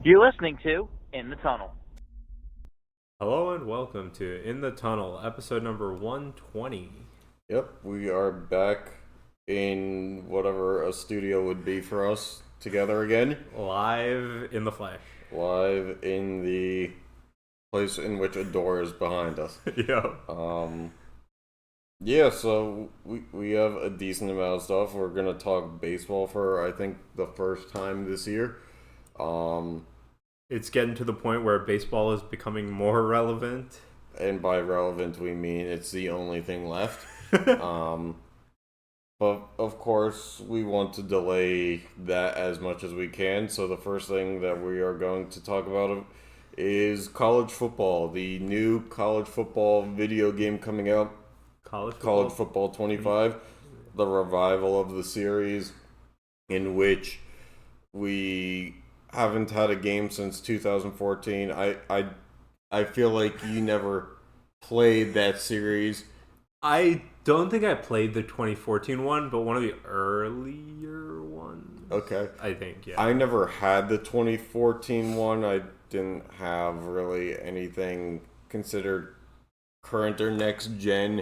You're listening to In the Tunnel. Hello and welcome to In the Tunnel, episode number 120. Yep, we are back in whatever a studio would be for us together again. Live in the flesh. Live in the place in which a door is behind us. Yo. Yeah, so we have a decent amount of stuff. We're going to talk baseball for, I think, the first time this year. It's getting to the point where baseball is becoming more relevant. And by relevant, we mean it's the only thing left. But, of course, we want to delay that as much as we can. So the first thing that we are going to talk about is college football. The new college football video game coming out. College Football 25. The revival of the series in which we haven't had a game since 2014. I feel like you never played that series. I don't think I played the 2014 one, but one of the earlier ones. Okay. I think, yeah. I never had the 2014 one. I didn't have really anything considered current or next gen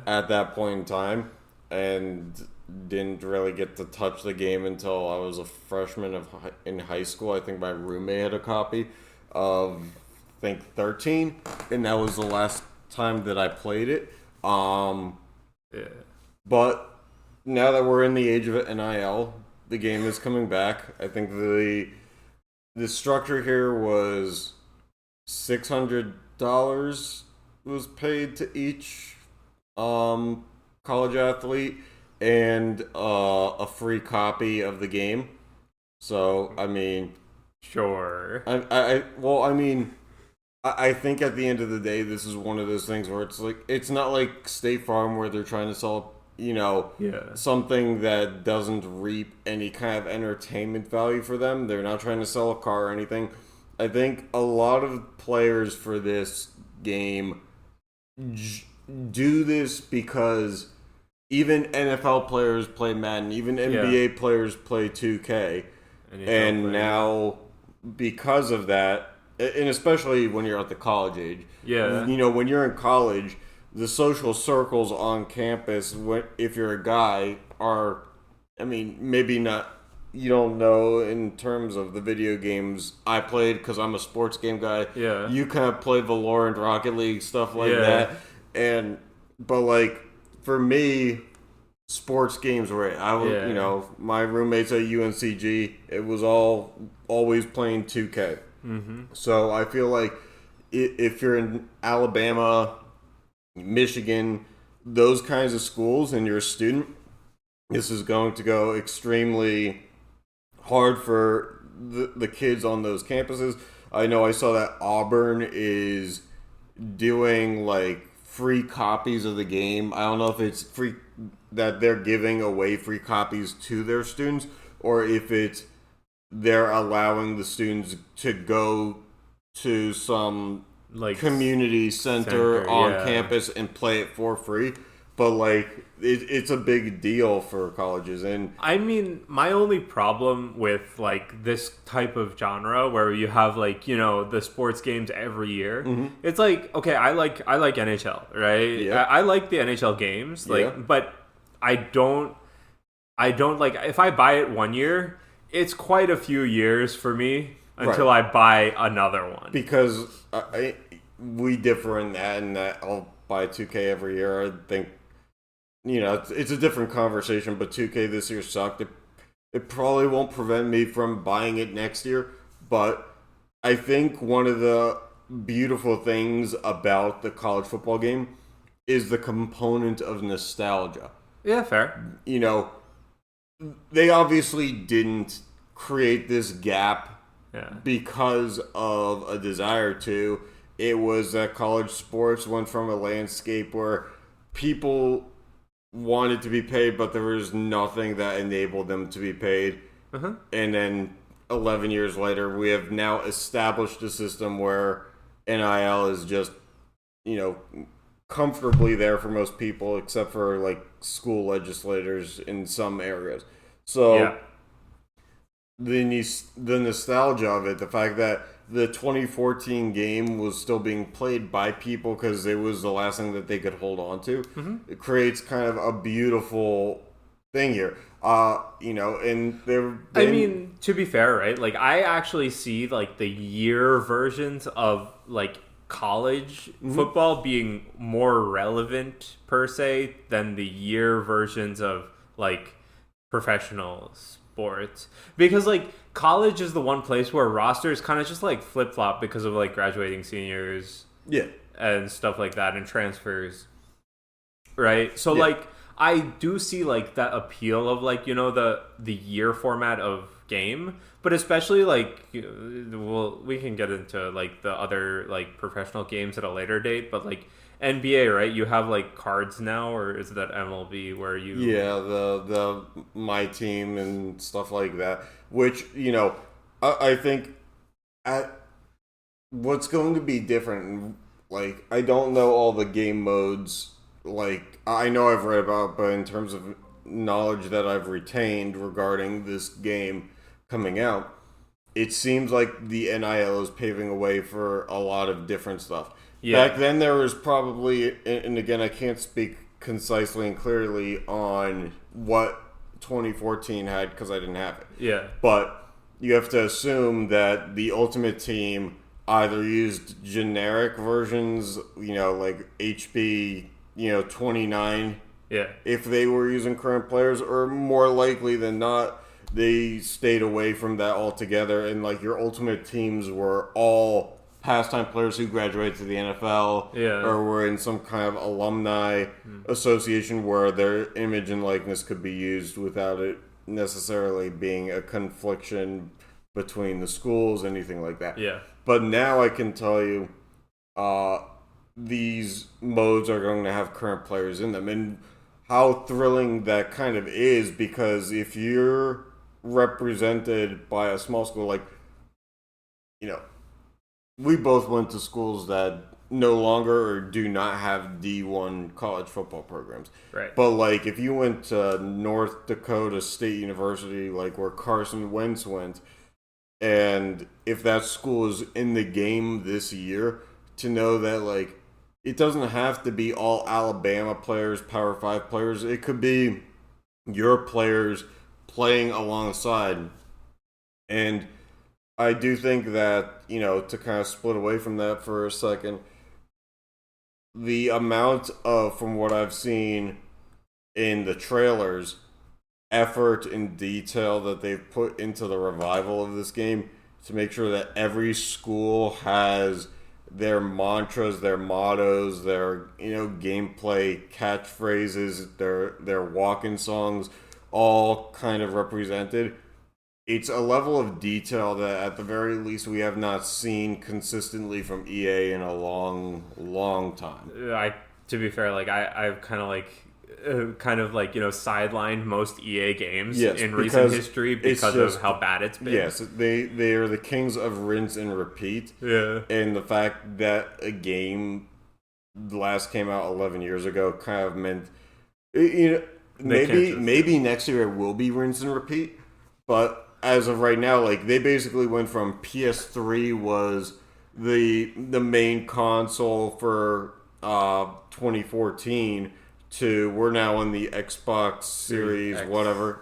at that point in time, and didn't really get to touch the game until I was a freshman in high school. I think my roommate had a copy of, 13, and that was the last time that I played it. But now that we're in the age of NIL, the game is coming back. I think the structure here was $600 was paid to each college athlete and a free copy of the game. So, I mean, sure. I think at the end of the day, this is one of those things where it's not like State Farm where they're trying to sell, something that doesn't reap any kind of entertainment value for them. They're not trying to sell a car or anything. I think a lot of players for this game do this because even NFL players play Madden, even NBA players play 2K, and now because of that, and especially when you're at the college age, when you're in college, the social circles on campus, if you're a guy, maybe not. You don't know in terms of the video games I played because I'm a sports game guy. Yeah. You kind of play Valorant, Rocket League, stuff like that. But for me, sports games were my roommates at UNCG. It was always playing 2K. Mm-hmm. So I feel like if you're in Alabama, Michigan, those kinds of schools, and you're a student, this is going to go extremely hard for the kids on those campuses. I know I saw that Auburn is doing free copies of the game. I don't know if it's free that they're giving away free copies to their students, or if it's they're allowing the students to go to some community center on campus and play it for free. But it's a big deal for colleges. And I mean, my only problem with this type of genre where you have the sports games every year, it's okay, I like NHL, right? Yeah. I like the NHL games, but I don't if I buy it one year, it's quite a few years for me until I buy another one. Because we differ in that I'll buy 2K every year. I think it's a different conversation, but 2K this year sucked. It probably won't prevent me from buying it next year, but I think one of the beautiful things about the college football game is the component of nostalgia. Yeah, fair. They obviously didn't create this gap because of a desire to. It was that college sports went from a landscape where people wanted to be paid, but there was nothing that enabled them to be paid. Uh-huh. And then 11 years later, we have now established a system where NIL is just, comfortably there for most people, except for school legislators in some areas. So the nostalgia of it, the fact that the 2014 game was still being played by people because it was the last thing that they could hold on to. Mm-hmm. It creates kind of a beautiful thing here. And I mean, to be fair, right? Like, I actually see like the year versions of like college football being more relevant per se than the year versions of like professional sports, because like college is the one place where rosters kind of just like flip-flop because of like graduating seniors and stuff like that, and transfers, right? So like I do see like that appeal of like, you know, the year format of game, but especially like, we can get into like the other like professional games at a later date, but like NBA, right? You have like cards now, or is that MLB where you? Yeah, the my team and stuff like that. Which, you know, I think what's going to be different. Like, I don't know all the game modes. Like, I know I've read about, but in terms of knowledge that I've retained regarding this game coming out, it seems like the NIL is paving a way for a lot of different stuff. Yeah. Back then, there was probably, and again, I can't speak concisely and clearly on what 2014 had because I didn't have it. Yeah. But you have to assume that the Ultimate Team either used generic versions, you know, like HB, 29. Yeah. If they were using current players, or more likely than not, they stayed away from that altogether. And like your Ultimate Teams were all pastime players who graduated to the NFL, or were in some kind of alumni association where their image and likeness could be used without it necessarily being a confliction between the schools, anything like that. Yeah. But now I can tell you, these modes are going to have current players in them, and how thrilling that kind of is, because if you're represented by a small school, like, we both went to schools that no longer or do not have D1 college football programs. Right. But, like, if you went to North Dakota State University, like where Carson Wentz went, and if that school is in the game this year, to know that, like, it doesn't have to be all Alabama players, Power 5 players. It could be your players playing alongside. And I do think that, to kind of split away from that for a second, the amount of, from what I've seen in the trailers, effort and detail that they've put into the revival of this game to make sure that every school has their mantras, their mottos, their, gameplay catchphrases, their walk-in songs, all kind of represented. It's a level of detail that, at the very least, we have not seen consistently from EA in a long, long time. To be fair, like I've kind of sidelined most EA games in recent history because of how bad it's been. Yes, they are the kings of rinse and repeat. Yeah, and the fact that a game last came out 11 years ago kind of meant, maybe next year it will be rinse and repeat, but as of right now, like, they basically went from PS3 was the main console for 2014 to we're now on the Xbox Series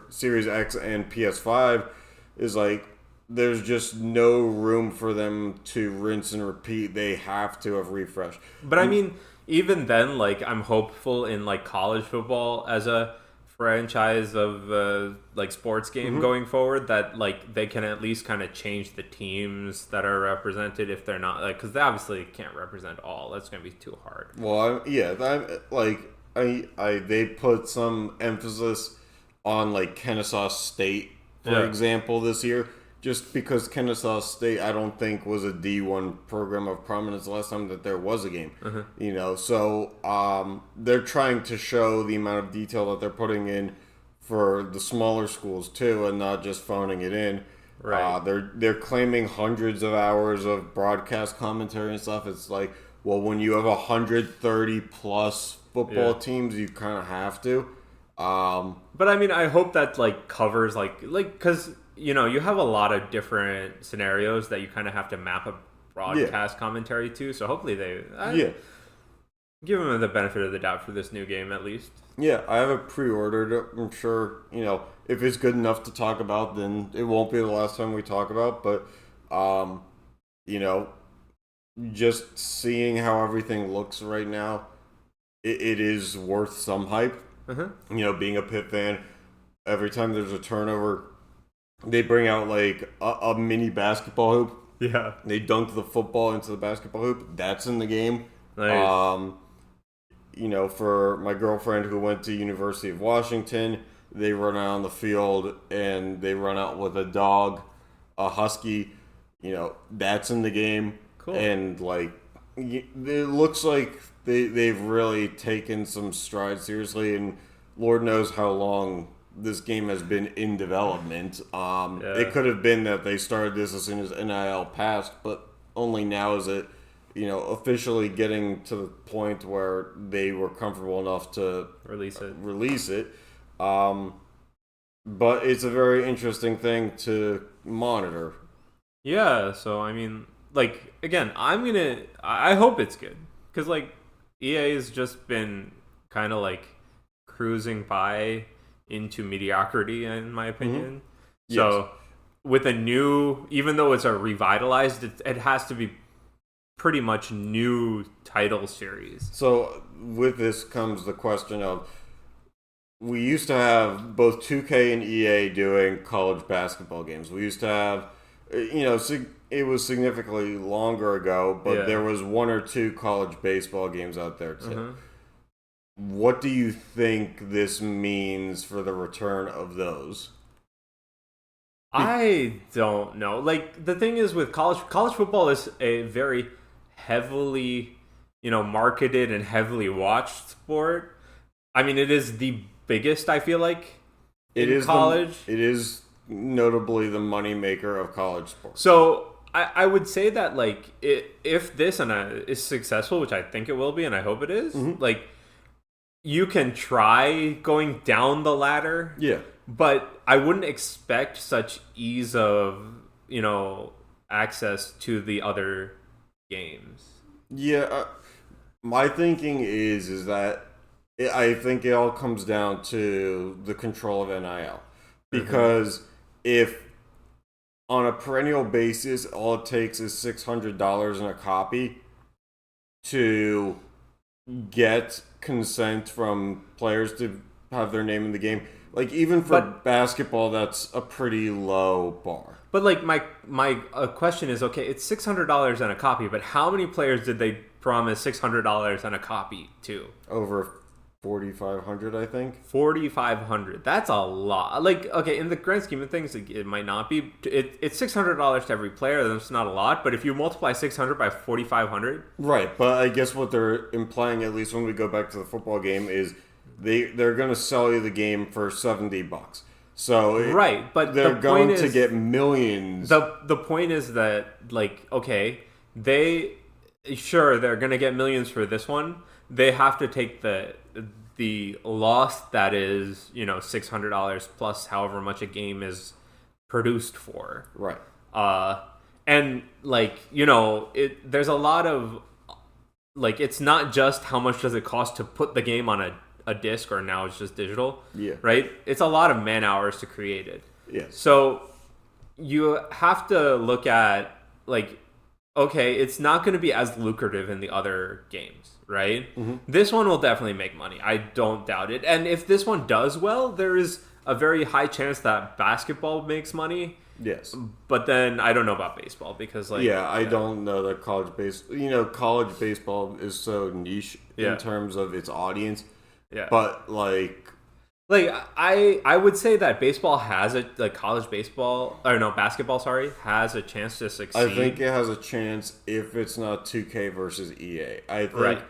Series X and PS5. Is like, there's just no room for them to rinse and repeat. They have to have refreshed. But I mean, even then, like, I'm hopeful in like college football as a franchise of like sports game going forward, that like they can at least kind of change the teams that are represented if they're not, like, because they obviously can't represent all. That's going to be too hard. Well, they put some emphasis on like Kennesaw State, for example, this year, just because Kennesaw State, I don't think, was a D1 program of prominence the last time that there was a game. So they're trying to show the amount of detail that they're putting in for the smaller schools too, and not just phoning it in. Right. They're claiming hundreds of hours of broadcast commentary and stuff. It's like, well, when you have 130 plus football teams, you kind of have to. But I mean, I hope that like covers like because you have a lot of different scenarios that you kind of have to map a broadcast commentary to. So hopefully give them the benefit of the doubt for this new game at least. Yeah, I have it pre-ordered. I'm sure, if it's good enough to talk about, then it won't be the last time we talk about. But, just seeing how everything looks right now, it is worth some hype. Being a Pitt fan, every time there's a turnover, they bring out like a mini basketball hoop. Yeah. They dunk the football into the basketball hoop. That's in the game. Nice. For my girlfriend who went to University of Washington, they run out on the field and they run out with a dog, a husky. That's in the game. Cool. And it looks like they've really taken some strides seriously, and Lord knows how long this game has been in development. It could have been that they started this as soon as NIL passed, but only now is it, officially getting to the point where they were comfortable enough to release it. But it's a very interesting thing to monitor. Yeah, so I mean, again, I hope it's good, because EA has just been kind of cruising by into mediocrity, in my opinion. Yes. So with a new, even though it's a revitalized, it has to be pretty much new title series. So with this comes the question of, we used to have both 2K and EA doing college basketball games. We used to have, it was significantly longer ago, but there was one or two college baseball games out there too. What do you think this means for the return of those? I don't know. The thing is with college football is a very heavily, marketed and heavily watched sport. I mean, it is the biggest, I feel like, in college. It is notably the moneymaker of college sports. So I would say that if this is successful, which I think it will be, and I hope it is, you can try going down the ladder. Yeah. But I wouldn't expect such ease of, access to the other games. Yeah. My thinking is that I think it all comes down to the control of NIL. Because if on a perennial basis, all it takes is $600 in a copy to get consent from players to have their name in the game. Even for basketball, that's a pretty low bar. But my question is, okay, it's $600 on a copy, but how many players did they promise $600 on a copy to? Over 4,500, I think. 4,500. That's a lot. Okay, in the grand scheme of things, it might not be. It's $600 to every player. That's not a lot. But if you multiply 600 by 4,500, right? But I guess what they're implying, at least when we go back to the football game, is they're going to sell you the game for $70. So right, but they're going to get millions. The point is that okay, they're going to get millions for this one. They have to take the loss that is, $600 plus however much a game is produced for. Right. And there's a lot of it's not just how much does it cost to put the game on a disc, or now it's just digital. Yeah. Right? It's a lot of man hours to create it. Yes. So you have to look at okay, it's not going to be as lucrative in the other games, right? This one will definitely make money. I don't doubt it. And if this one does well, there is a very high chance that basketball makes money. Yes. But then I don't know about baseball because I don't know that college baseball is so niche in terms of its audience. Yeah. But I would say that baseball has basketball, has a chance to succeed. I think it has a chance if it's not 2K versus EA. I think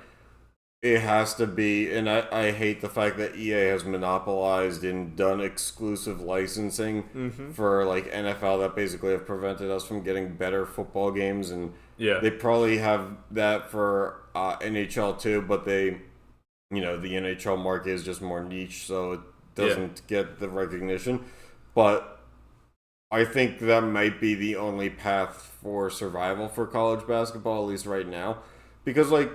it has to be, and I hate the fact that EA has monopolized and done exclusive licensing for NFL that basically have prevented us from getting better football games, and they probably have that for NHL too, but the NHL market is just more niche, so it doesn't get the recognition. But I think that might be the only path for survival for college basketball, at least right now. Because, like,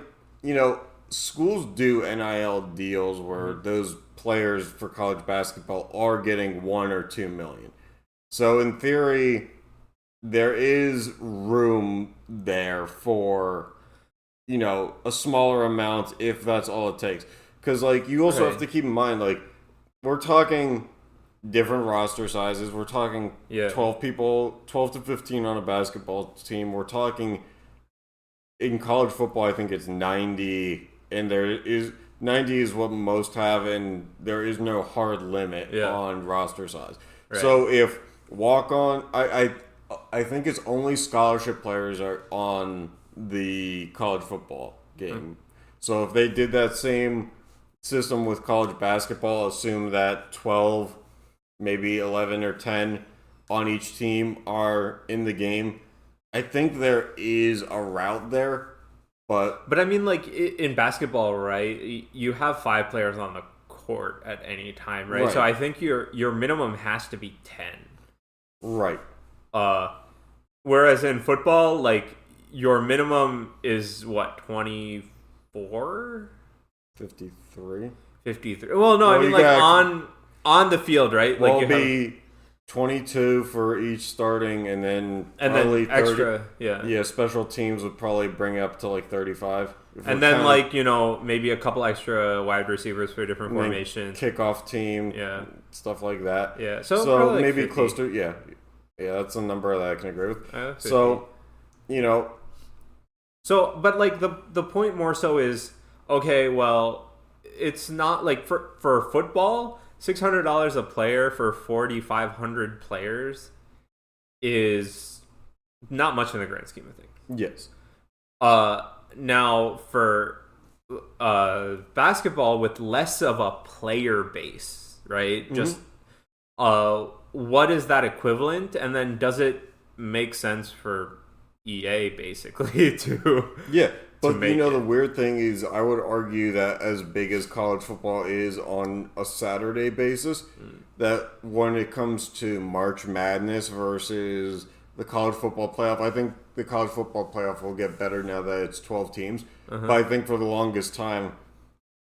schools do NIL deals where those players for college basketball are getting 1 or 2 million. So, in theory, there is room there for, a smaller amount if that's all it takes. Because, like, you also have to keep in mind, like, we're talking different roster sizes. We're talking 12 people, 12 to 15 on a basketball team. We're talking in college football, I think it's 90, and 90 is what most have, and there is no hard limit on roster size. Right. So if walk on, I think it's only scholarship players are on the college football game. So if they did that same system with college basketball, assume that 12, maybe 11 or 10 on each team are in the game. I think there is a route there, but I mean, like, in basketball, right, you have 5 players on the court at any time, right? So I think your minimum has to be 10. Right. Whereas in football, like, your minimum is what, 24? 53. 53. Well, no, I mean, like, on the field, right? Well, like, it'll be 22 for each starting, and then then extra, 30, yeah. Special teams would probably bring up to like 35, and then like maybe a couple extra wide receivers for different formations, kickoff team, stuff like that. Yeah, so like maybe 50. close to yeah. That's a number that I can agree with. So So, but like the point more so is, okay, well, it's not like for football, $600 a player for 4,500 players is not much in the grand scheme of things. Yes. Now for basketball with less of a player base, right? Mm-hmm. Just what is that equivalent, and then does it make sense for EA basically to But the weird thing is, I would argue that as big as college football is on a Saturday basis, that when it comes to March Madness versus the college football playoff, I think the college football playoff will get better now that it's 12 teams. But I think for the longest time,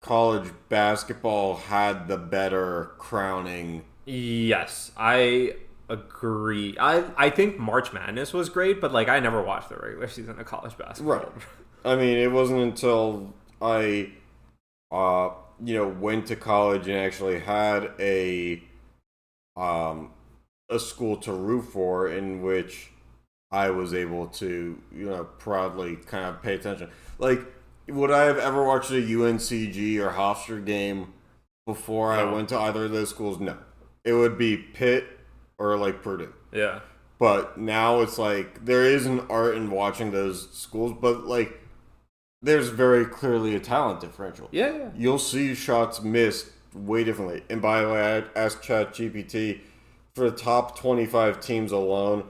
college basketball had the better crowning. Yes, I agree. I think March Madness was great, but like I never watched the regular season of college basketball. Right. I mean, it wasn't until I, went to college and actually had a school to root for, in which I was able to, proudly kind of pay attention. Like, would I have ever watched a UNCG or Hofstra game before I went to either of those schools? No. It would be Pitt or like Purdue. Yeah. But now it's like there is an art in watching those schools, but like there's very clearly a talent differential. Yeah. You'll see shots missed way differently. And by the way, I asked ChatGPT for the top 25 teams alone,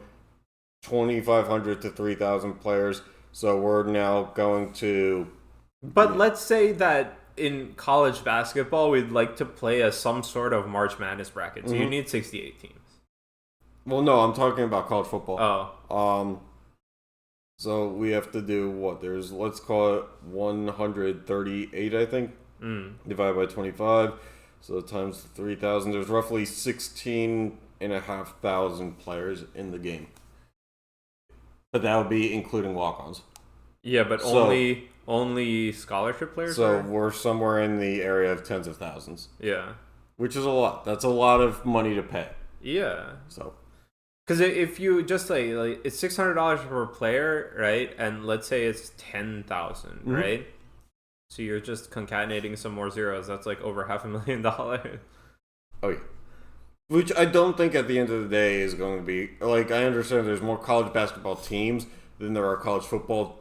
2,500 to 3,000 players. So we're now going to. But let's say that in college basketball, we'd like to play some sort of March Madness bracket. So you need 68 teams. Well, no, I'm talking about college football. Oh. So we have to do what? Let's call it 138, I think. Divided by 25. So times 3,000. There's roughly 16,500 players in the game. But that would be including walk-ons. Yeah, but only scholarship players? So we're somewhere in the area of tens of thousands. Yeah. Which is a lot. That's a lot of money to pay. Yeah. So. Because if you just like it's $600 per player, right? And let's say it's 10,000, right? So you're just concatenating some more zeros. That's like over $500,000. Oh yeah. Which I don't think at the end of the day is going to be like, I understand there's more college basketball teams than there are college football,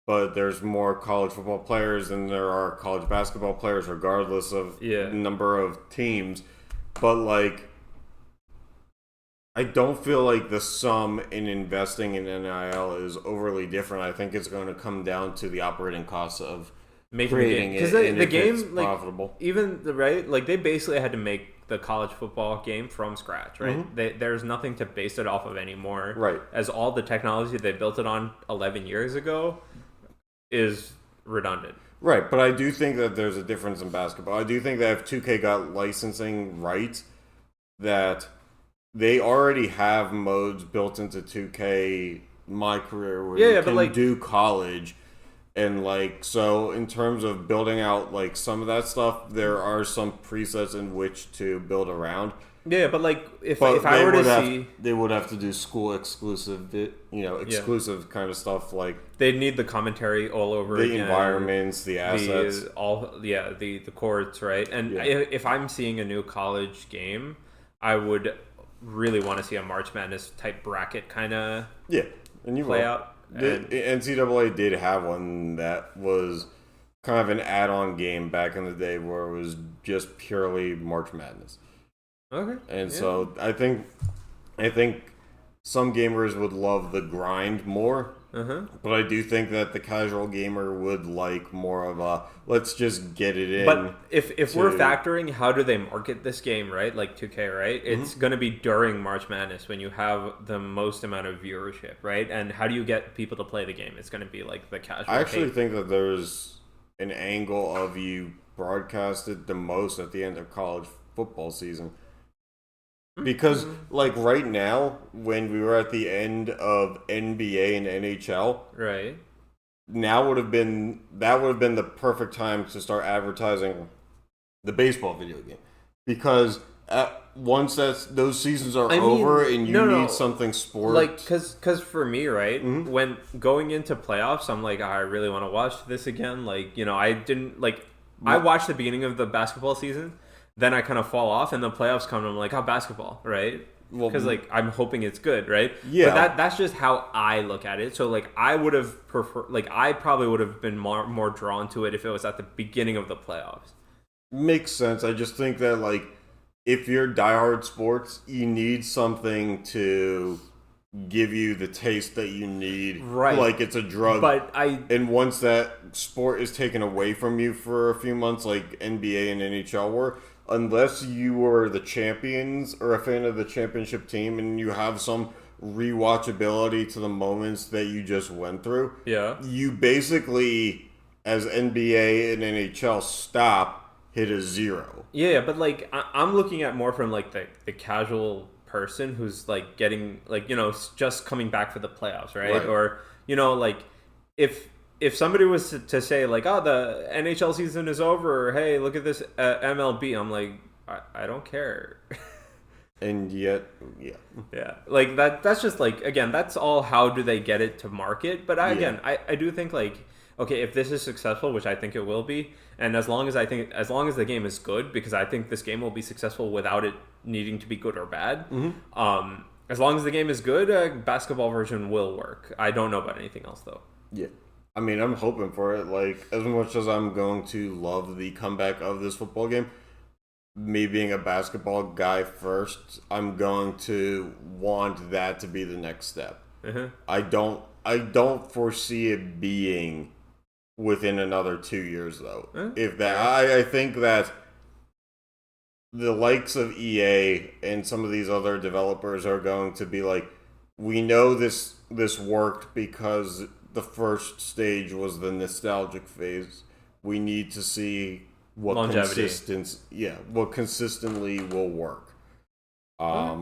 but there's more college football players than there are college basketball players, regardless of the number of teams. But like, I don't feel like the sum in investing in NIL is overly different. I think it's going to come down to the operating costs of making the game, because the game, like, profitable. even right, like they basically had to make the college football game from scratch, right? There's nothing to base it off of anymore, right? As all the technology they built it on 11 years ago is redundant, right? But I do think that there's a difference in basketball. I do think that if 2K got licensing rights, that they already have modes built into 2K My Career where you can like, do college. And, like, so in terms of building out, like, some of that stuff, there are some presets in which to build around. Yeah, but, like, if I were to see... They would have to do school exclusive, exclusive kind of stuff, like... They'd need the commentary all over the again. Environments, the assets. The courts, right? And if I'm seeing a new college game, I would really want to see a March Madness type bracket kind of play out. The NCAA did have one that was kind of an add-on game back in the day where it was just purely March Madness. Okay. And so I think some gamers would love the grind more. But I do think that the casual gamer would like more of a let's just get it in. But if we're factoring how do they market this game, right? Like 2K, right? It's going to be during March Madness when you have the most amount of viewership, right? And how do you get people to play the game? It's going to be like the casual. I actually think that there's an angle of you broadcast it the most at the end of college football season. Because, like, right now, when we were at the end of NBA and NHL, right, that would have been the perfect time to start advertising the baseball video game. Because once those seasons are over and you need something sports... Like, because for me, right, when going into playoffs, I'm like, I really want to watch this again. Like, you know, I didn't, like, I watched the beginning of the basketball season. Then I kind of fall off, and the playoffs come, and I'm like, basketball, right? Because, like, I'm hoping it's good, right? Yeah. But that's just how I look at it. So, like, I would have preferred... Like, I probably would have been more drawn to it if it was at the beginning of the playoffs. Makes sense. I just think that, like, if you're diehard sports, you need something to give you the taste that you need. Right. Like, it's a drug. And once that sport is taken away from you for a few months, like NBA and NHL were... Unless you were the champions or a fan of the championship team and you have some rewatchability to the moments that you just went through, you basically, as NBA and NHL hit a zero. Yeah, but like I'm looking at more from like the casual person who's like getting like, you know, just coming back for the playoffs, right? Or, you know, like if somebody was to say, like, oh, the NHL season is over, or, hey, look at this MLB, I'm like, I don't care. And yet, Yeah. Like, that's just, like, again, that's all how do they get it to market. But, I do think, like, okay, if this is successful, which I think it will be, and as long as the game is good, because I think this game will be successful without it needing to be good or bad, as long as the game is good, a basketball version will work. I don't know about anything else, though. Yeah. I mean, I'm hoping for it. Like, as much as I'm going to love the comeback of this football game, me being a basketball guy first, I'm going to want that to be the next step. I don't foresee it being within another 2 years, though. If that, I think that the likes of EA and some of these other developers are going to be like, we know this worked because the first stage was the nostalgic phase. We need to see what consistently will work. I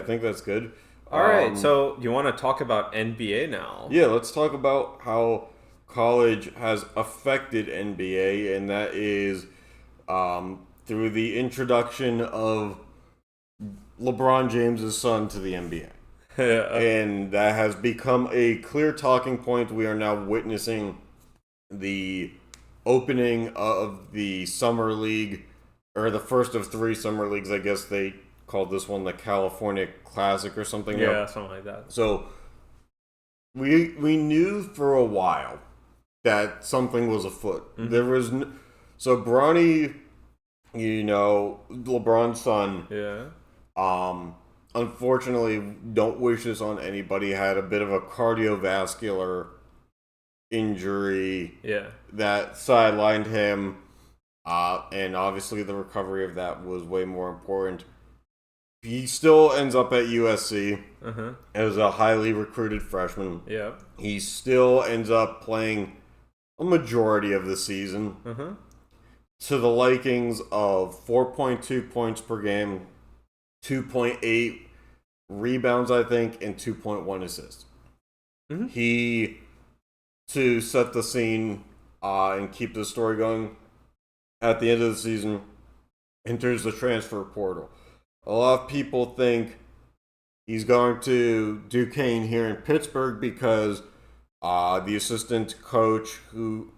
think that's good. All right, so you want to talk about NBA now? Yeah, let's talk about how college has affected NBA, and that is through the introduction of LeBron James's son to the NBA. And that has become a clear talking point. We are now witnessing the opening of the summer league, or the first of 3 summer leagues. I guess they called this one the California Classic or something. Yeah, something like that. So we knew for a while that something was afoot. There was so Bronny, you know, LeBron's son. Unfortunately, don't wish this on anybody, had a bit of a cardiovascular injury that sidelined him, and obviously the recovery of that was way more important. He still ends up at USC as a highly recruited freshman. Yeah. He still ends up playing a majority of the season to the likings of 4.2 points per game, 2.8 rebounds, I think, and 2.1 assists. He, to set the scene and keep the story going, at the end of the season, enters the transfer portal. A lot of people think he's going to Duquesne here in Pittsburgh because the assistant coach who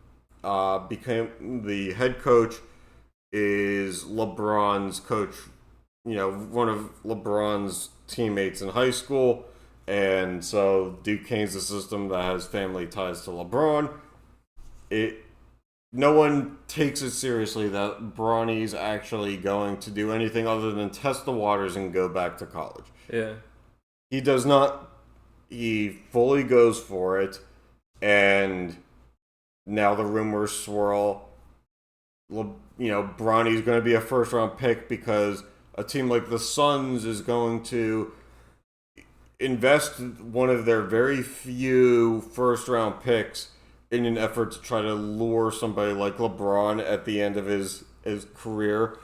became the head coach is LeBron's coach, one of LeBron's teammates in high school. And so Duquesne's a system that has family ties to LeBron. No one takes it seriously that Bronny's actually going to do anything other than test the waters and go back to college. Yeah. He does not. He fully goes for it. And now the rumors swirl. Bronny's going to be a first-round pick because a team like the Suns is going to invest one of their very few first-round picks in an effort to try to lure somebody like LeBron at the end of his career,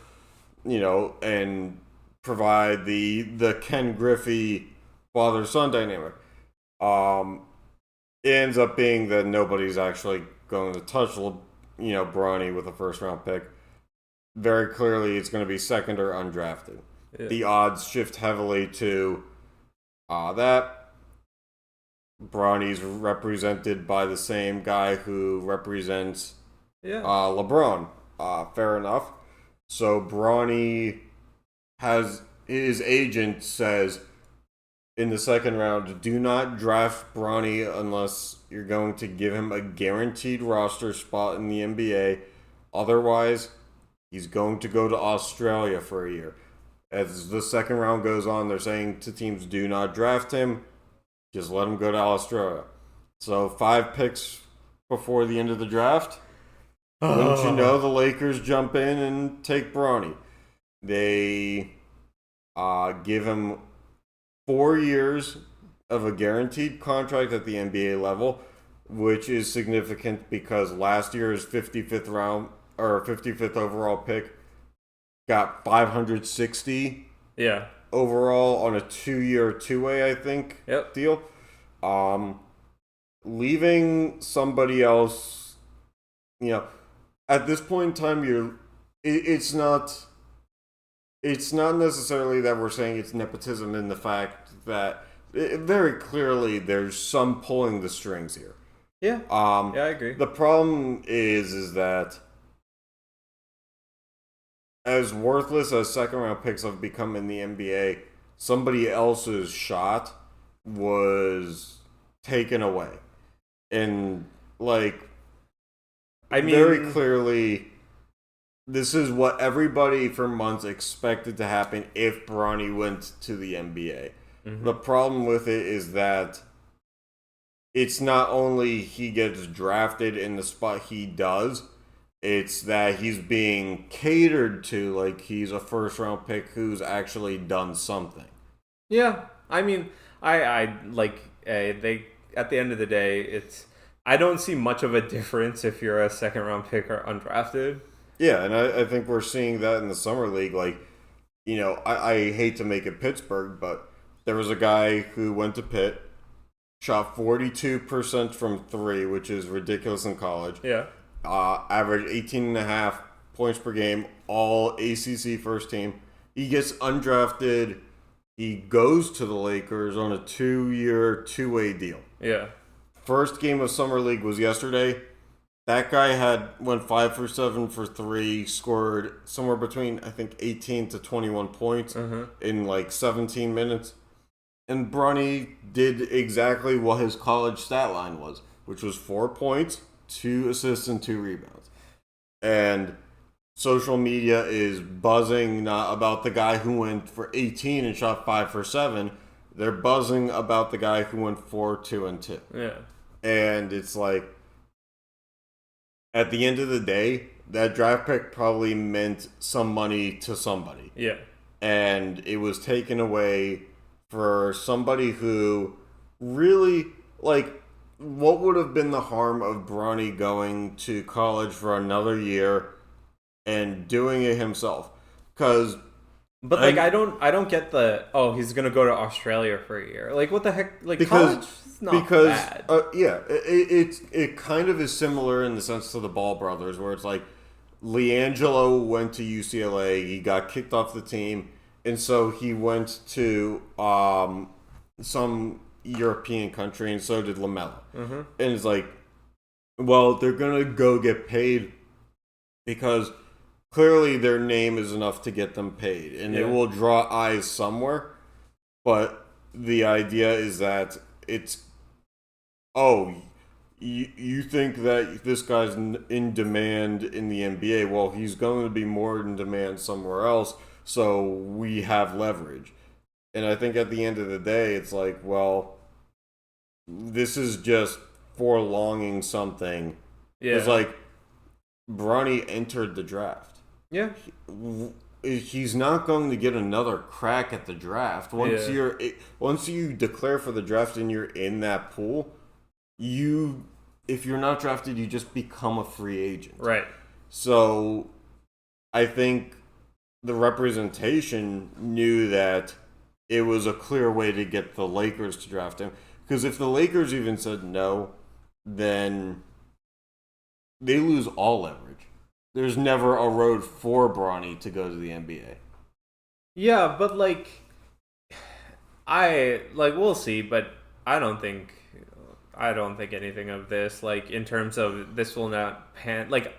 and provide the Ken Griffey father-son dynamic. It ends up being that nobody's actually going to touch, Bronny with a first-round pick. Very clearly, it's going to be second or undrafted. Yeah. The odds shift heavily to that. Bronny's represented by the same guy who represents LeBron. Fair enough. So Bronny has his agent says in the second round, do not draft Bronny unless you're going to give him a guaranteed roster spot in the NBA. Otherwise, he's going to go to Australia for a year. As the second round goes on, they're saying to teams, do not draft him. Just let him go to Australia. So 5 picks before the end of the draft. Wouldn't you know, the Lakers jump in and take Bronny. They give him 4 years of a guaranteed contract at the NBA level, which is significant because last year's 55th round or 55th overall pick got $560. Yeah. Overall on a 2-year, 2-way, I think, deal. Leaving somebody else, at this point in time, it's not necessarily that we're saying it's nepotism in the fact that very clearly there's some pulling the strings here. Yeah. I agree. The problem is that as worthless as second-round picks have become in the NBA, somebody else's shot was taken away. And, very clearly, this is what everybody for months expected to happen if Bronny went to the NBA. Mm-hmm. The problem with it is that it's not only he gets drafted in the spot he does, it's that he's being catered to like he's a first-round pick who's actually done something. Yeah, I mean, they at the end of the day, I don't see much of a difference if you're a second-round pick or undrafted. Yeah, and I think we're seeing that in the summer league. I hate to make it Pittsburgh, but there was a guy who went to Pitt, shot 42% from 3, which is ridiculous in college. Yeah. Averaged 18.5 points per game, all ACC first team. He gets undrafted. He goes to the Lakers on a 2-year, 2-way deal. Yeah. First game of summer league was yesterday. That guy went 5 for 7 for 3, scored somewhere between, I think, 18 to 21 points in 17 minutes. And Bronny did exactly what his college stat line was, which was 4 points, 2 assists, and 2 rebounds. And social media is buzzing not about the guy who went for 18 and shot 5 for 7. They're buzzing about the guy who went 4, 2, and 2. Yeah. And it's at the end of the day, that draft pick probably meant some money to somebody. Yeah. And it was taken away for somebody who really, like, what would have been the harm of Bronny going to college for another year and doing it himself? Because... But like I don't get he's gonna go to Australia for a year. Like what the heck? Like because, college is not bad. It kind of is similar in the sense to the Ball brothers, where it's like LiAngelo went to UCLA, he got kicked off the team, and so he went to some European country, and so did LaMelo. Mm-hmm. And it's like, well, they're gonna go get paid because clearly their name is enough to get them paid, and it will draw eyes somewhere. But the idea is that it's, you think that this guy's in demand in the NBA. Well, he's going to be more in demand somewhere else, so we have leverage. And I think at the end of the day, it's like, well, this is just prolonging something. Yeah. It's like Bronny entered the draft. Yeah, he's not going to get another crack at the draft. Once you declare for the draft and you're in that pool, if you're not drafted, you just become a free agent. Right. So, I think the representation knew that it was a clear way to get the Lakers to draft him. Because if the Lakers even said no, then they lose all leverage. There's never a road for Bronny to go to the NBA. Yeah, but we'll see, but I don't think anything of this, like, in terms of this will not pan, like,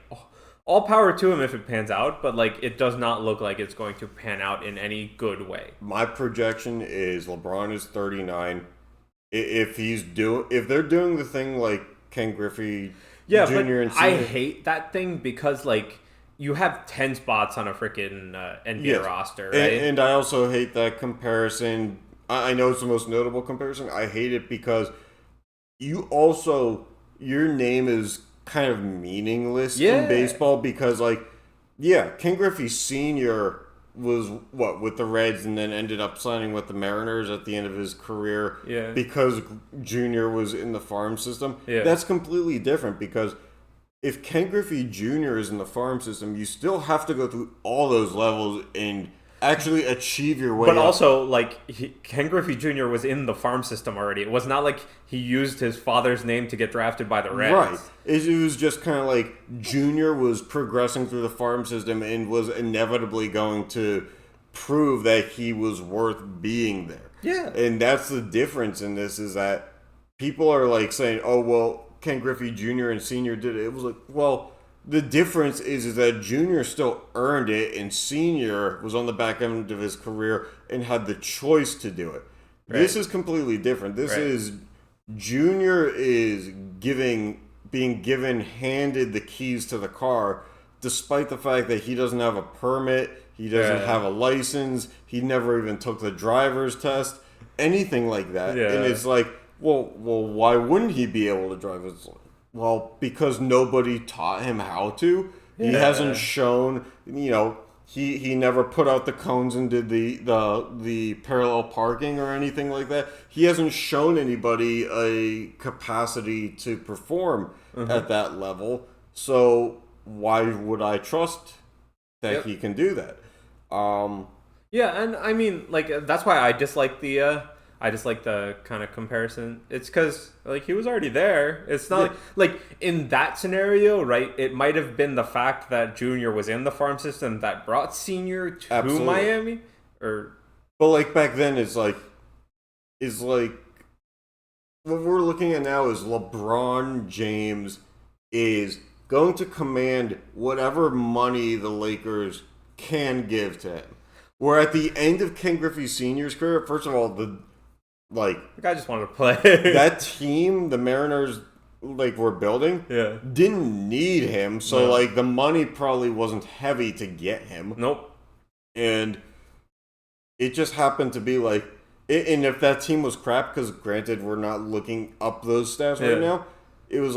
all power to him if it pans out, but, like, it does not look like it's going to pan out in any good way. My projection is LeBron is 39. If they're doing the thing like Ken Griffey... Yeah, Junior and I hate that thing because, like, you have 10 spots on a freaking NBA roster, right? And I also hate that comparison. I know it's the most notable comparison. I hate it because your name is kind of meaningless in baseball because, like, Ken Griffey Sr. was, with the Reds and then ended up signing with the Mariners at the end of his career because Junior was in the farm system. Yeah. That's completely different because if Ken Griffey Jr. is in the farm system, you still have to go through all those levels and actually achieve your way But also, like, Ken Griffey Jr. was in the farm system already. It was not like he used his father's name to get drafted by the Reds. Right. It was just kind of like Junior was progressing through the farm system and was inevitably going to prove that he was worth being there. Yeah. And that's the difference in this is that people are like saying, oh, well, Ken Griffey Jr. and Sr. did it. It was like, well... The difference is that Junior still earned it, and Senior was on the back end of his career and had the choice to do it. Right. This is completely different. This is Junior is handed the keys to the car, despite the fact that he doesn't have a permit, he doesn't have a license, he never even took the driver's test, anything like that. Yeah. And it's like, well, why wouldn't he be able to drive? Well, because nobody taught him how to. He hasn't shown, he never put out the cones and did the parallel parking or anything like that. He hasn't shown anybody a capacity to perform at that level. So why would I trust that he can do that? Yeah, and I mean, like, that's why I dislike the kind of comparison. It's because, like, he was already there. It's not like in that scenario, right? It might have been the fact that Junior was in the farm system that brought Senior to Miami, but like back then, it's like what we're looking at now is LeBron James is going to command whatever money the Lakers can give to him. Where at the end of Ken Griffey Sr.'s career, first of all, the guy just wanted to play. That team, the Mariners, were building, didn't need him. So, the money probably wasn't heavy to get him. Nope. And it just happened to be and if that team was crap, because granted, we're not looking up those stats right now, it was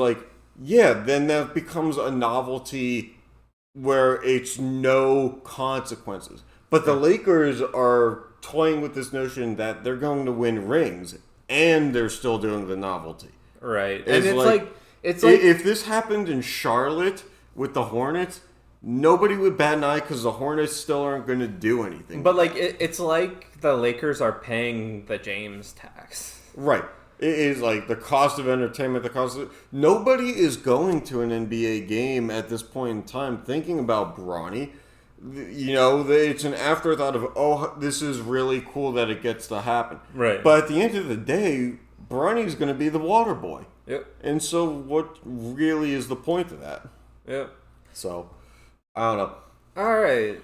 yeah, then that becomes a novelty where it's no consequences. But the Lakers are toying with this notion that they're going to win rings and they're still doing the novelty. Right. It's and like if this happened in Charlotte with the Hornets, nobody would bat an eye because the Hornets still aren't going to do anything. But like it's like the Lakers are paying the James tax. Right. It is like the cost of entertainment, nobody is going to an NBA game at this point in time thinking about Bronny. You know, it's an afterthought of, oh, this is really cool that it gets to happen. Right. But at the end of the day, Bronny's going to be the water boy. Yep. And so what really is the point of that? Yep. So, I don't know. All right.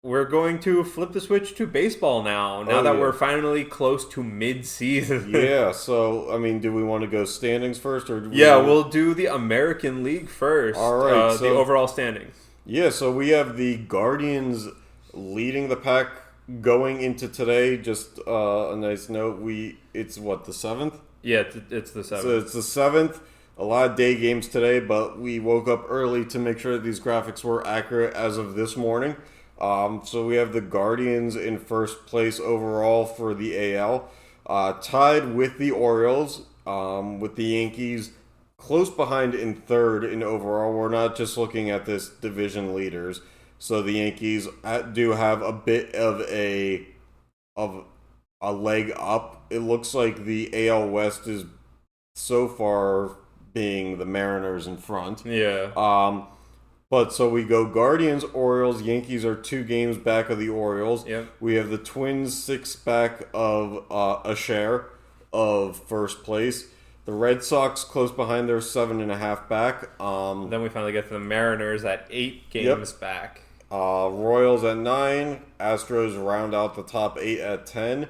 We're going to flip the switch to baseball now that we're finally close to mid-season. Yeah, so, I mean, do we want to go standings first? Or we'll do the American League first. All right. The overall standings. Yeah, so we have the Guardians leading the pack going into today. Just a nice note. It's what, the 7th? Yeah, it's the 7th. So it's the 7th. A lot of day games today, but we woke up early to make sure that these graphics were accurate as of this morning. So we have the Guardians in first place overall for the AL, tied with the Orioles, with the Yankees close behind in third in overall. We're not just looking at this division leaders. So the Yankees do have a bit of a leg up. It looks like the AL West is so far being the Mariners in front. Yeah. But so we go Guardians, Orioles. Yankees are 2 games back of the Orioles. Yep. We have the Twins 6 back of a share of first place. The Red Sox close behind, their 7.5 back. Then we finally get to the Mariners at 8 games back. Royals at 9. Astros round out the top 8 at 10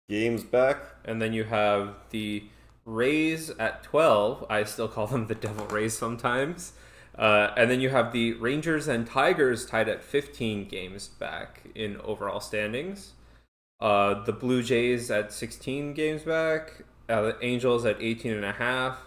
games back. And then you have the Rays at 12. I still call them the Devil Rays sometimes. And then you have the Rangers and Tigers tied at 15 games back in overall standings. The Blue Jays at 16 games back. The Angels at 18.5.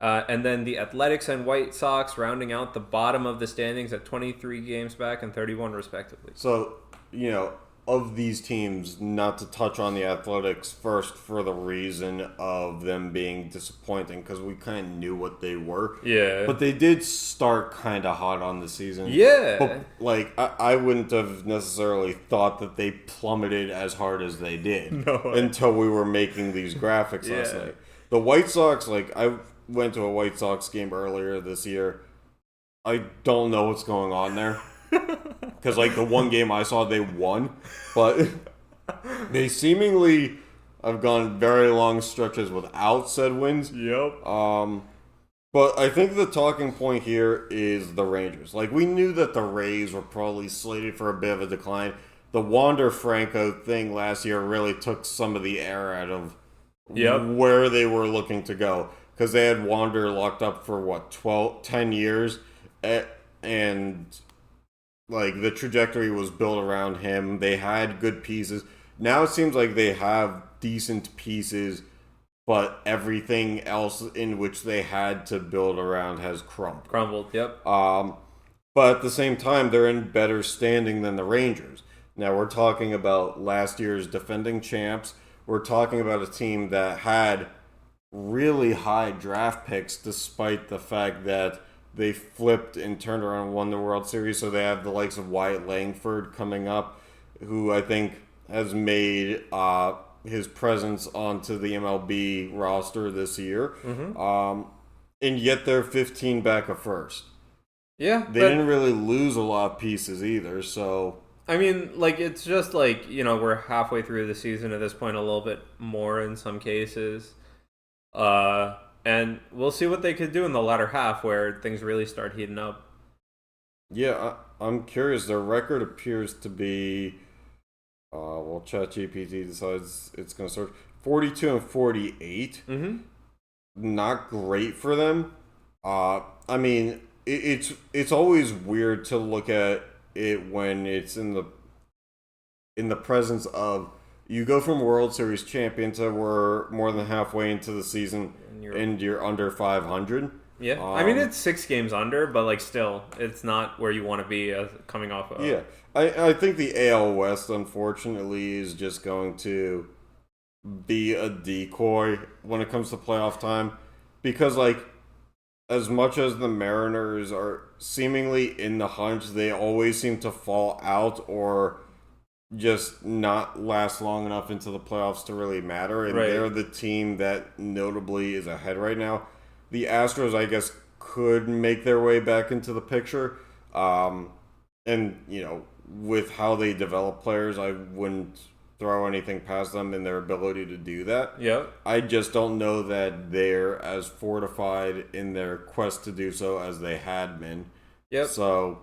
And then the Athletics and White Sox rounding out the bottom of the standings at 23 games back and 31 respectively. So, you know, of these teams, not to touch on the Athletics first for the reason of them being disappointing, because we kind of knew what they were. Yeah. But they did start kind of hot on the season. Yeah. But, like, I wouldn't have necessarily thought that they plummeted as hard as they did until we were making these graphics last night. The White Sox, like, I went to a White Sox game earlier this year. I don't know what's going on there. Because, like, the one game I saw, they won. But they seemingly have gone very long stretches without said wins. Yep. But I think the talking point here is the Rangers. Like, we knew that the Rays were probably slated for a bit of a decline. The Wander Franco thing last year really took some of the air out of where they were looking to go. Because they had Wander locked up for, 10 years? And... like, the trajectory was built around him. They had good pieces. Now it seems like they have decent pieces, but everything else in which they had to build around has crumbled. Yep. But at the same time, they're in better standing than the Rangers. Now, we're talking about last year's defending champs. We're talking about a team that had really high draft picks, despite the fact that they flipped and turned around and won the World Series. So they have the likes of Wyatt Langford coming up, who I think has made his presence onto the MLB roster this year. Mm-hmm. And yet they're 15 back of first. Yeah. They didn't really lose a lot of pieces either, so... I mean, like, it's just like, you know, we're halfway through the season at this point, a little bit more in some cases. And we'll see what they could do in the latter half where things really start heating up. Yeah, I'm curious. Their record appears to be, well, ChatGPT decides it's going to search 42 and 48. Mm-hmm. Not great for them. I mean, it's always weird to look at it when it's in the presence of, you go from World Series champion to we're more than halfway into the season and you're under 500. Yeah, I mean it's 6 games under, but like still, it's not where you want to be coming off of. Yeah, I think the AL West, unfortunately, is just going to be a decoy when it comes to playoff time, because like as much as the Mariners are seemingly in the hunt, they always seem to fall out or just not last long enough into the playoffs to really matter, and they're the team that notably is ahead right now. The Astros, I guess, could make their way back into the picture, and with how they develop players, I wouldn't throw anything past them in their ability to do that. Yeah. I just don't know that they're as fortified in their quest to do so as they had been. Yep. So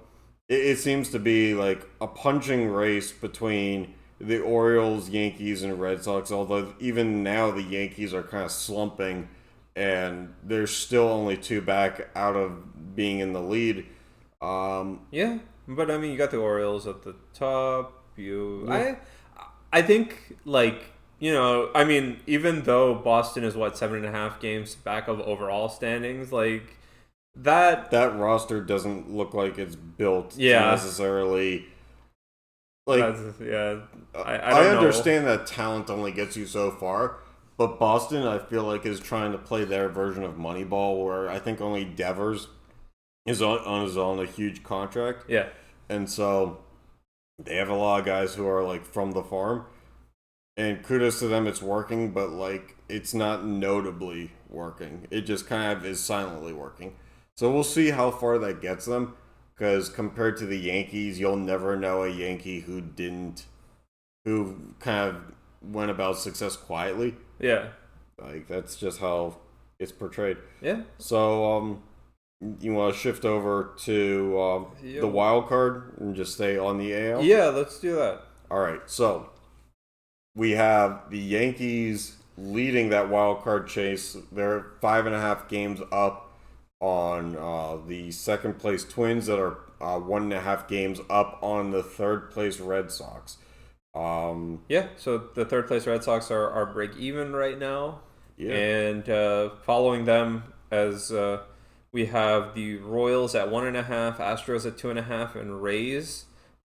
it seems to be like a punching race between the Orioles, Yankees, and Red Sox, although even now the Yankees are kind of slumping and they're still only 2 back out of being in the lead. Yeah, but I mean, you got the Orioles at the top. I think, like, I mean, even though Boston is 7.5 games back of overall standings, like that roster doesn't look like it's built to necessarily. Like, I understand that talent only gets you so far, but Boston, I feel like, is trying to play their version of Moneyball, where I think only Devers is on a huge contract. Yeah, and so they have a lot of guys who are like from the farm, and kudos to them, it's working, but like it's not notably working. It just kind of is silently working. So we'll see how far that gets them, because compared to the Yankees, you'll never know a Yankee who kind of went about success quietly. Yeah, like that's just how it's portrayed. Yeah. So you want to shift over to the wild card and just stay on the AL? Yeah, let's do that. All right, so we have the Yankees leading that wild card chase. They're 5.5 games up on the second place Twins that are 1.5 games up on the third place Red Sox. So the third place Red Sox are break even right now. Yeah. And following them as we have the Royals at 1.5, Astros at 2.5, and Rays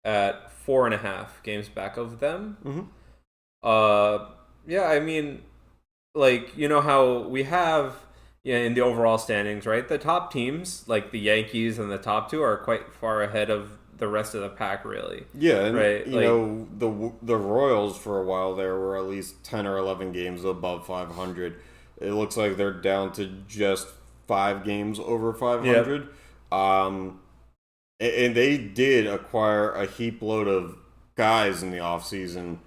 at 4.5 games back of them. Mm-hmm. I mean, like, how we have in the overall standings, right? The top teams, like the Yankees and the top 2, are quite far ahead of the rest of the pack, really. Yeah, and right? The Royals for a while there were at least 10 or 11 games above 500. It looks like they're down to just 5 games over 500. And they did acquire a heap load of guys in the offseason.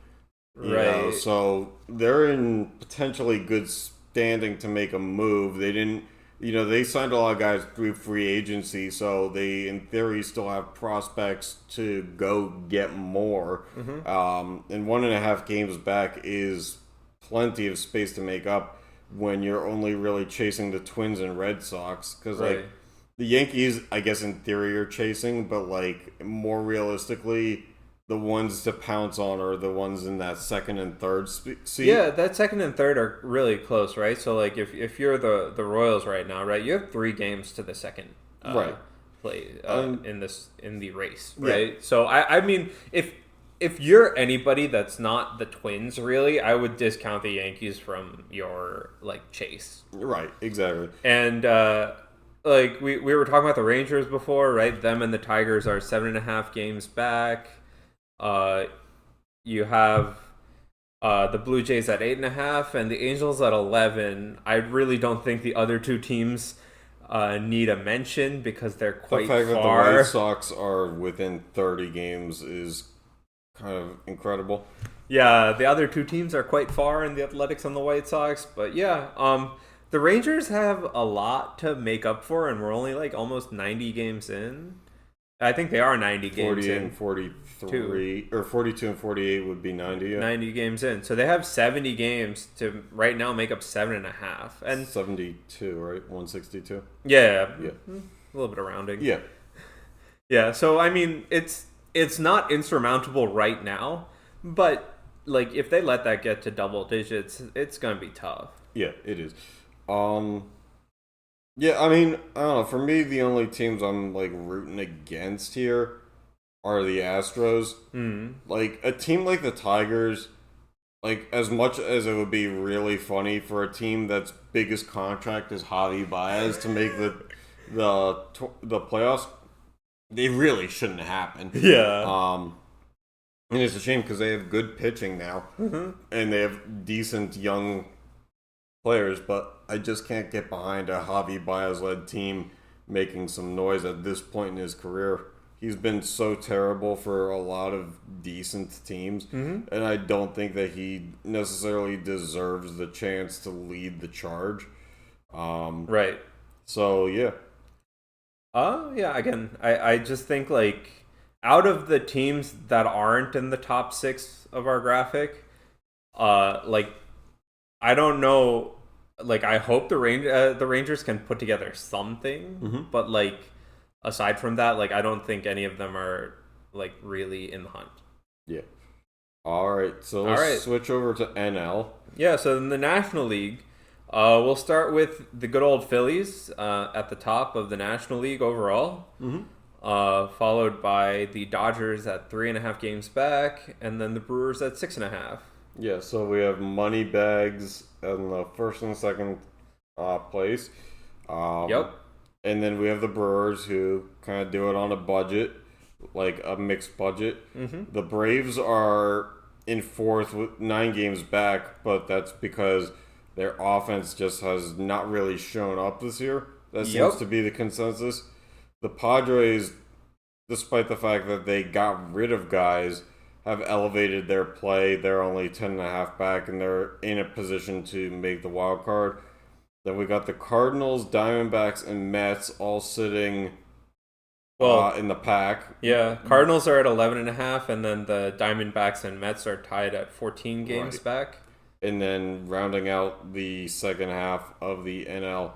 Right. So they're in potentially good standing to make a move. They didn't, they signed a lot of guys through free agency, so they, in theory, still have prospects to go get more. Mm-hmm. And 1.5 games back is plenty of space to make up when you're only really chasing the Twins and Red Sox, because like the Yankees, I guess in theory are chasing, but like more realistically, the ones to pounce on are the ones in that second and third seat. Yeah, that second and third are really close, right? So like if you're the Royals right now, right, you have 3 games to the second play in the race, right? Yeah. So I mean, if you're anybody that's not the Twins, really, I would discount the Yankees from your like chase. Right, exactly. And like we were talking about the Rangers before, right? Them and the Tigers are 7.5 games back. You have the Blue Jays at 8.5 and the Angels at 11. I really don't think the other 2 teams need a mention because they're quite far. The fact that the White Sox are within 30 games is kind of incredible. Yeah, the other 2 teams are quite far in the Athletics and the White Sox, but yeah, the Rangers have a lot to make up for, and we're only like almost 90 games in. I think they are 90 games 48 in. and 43, or 42 and 48 would be 90. Yeah. 90 games in. So they have 70 games to right now make up 7.5. And 72, right? 162? Yeah. A little bit of rounding. Yeah. Yeah, so I mean, it's not insurmountable right now, but like if they let that get to double digits, it's going to be tough. Yeah, it is. Yeah, I mean, I don't know. For me, the only teams I'm like rooting against here are the Astros. Like a team like the Tigers, like as much as it would be really funny for a team that's biggest contract is Javi Baez to make the playoffs, they really shouldn't happen. Yeah. And it's a shame because they have good pitching now, and they have decent young players, but I just can't get behind a Javi Baez-led team making some noise at this point in his career. He's been so terrible for a lot of decent teams, and I don't think that he necessarily deserves the chance to lead the charge. Right. So, yeah. Yeah, again, I just think, like, out of the teams that aren't in the top 6 of our graphic, like, I don't know. Like, I hope the Rangers can put together something, but like, aside from that, like, I don't think any of them are like really in the hunt. Yeah. All right. So let's switch over to NL. Yeah. So in the National League, we'll start with the good old Phillies at the top of the National League overall, followed by the Dodgers at 3.5 games back, and then the Brewers at 6.5. Yeah, so we have Moneybags in the first and second place. Yep. And then we have the Brewers who kind of do it on a budget, like a mixed budget. The Braves are in fourth with 9 games back, but that's because their offense just has not really shown up this year. That seems to be the consensus. The Padres, despite the fact that they got rid of guys, have elevated their play. They're only 10.5 back, and they're in a position to make the wild card. Then we got the Cardinals, Diamondbacks, and Mets all sitting in the pack. Yeah, Cardinals are at 11.5, and then the Diamondbacks and Mets are tied at 14 games back. And then rounding out the second half of the NL,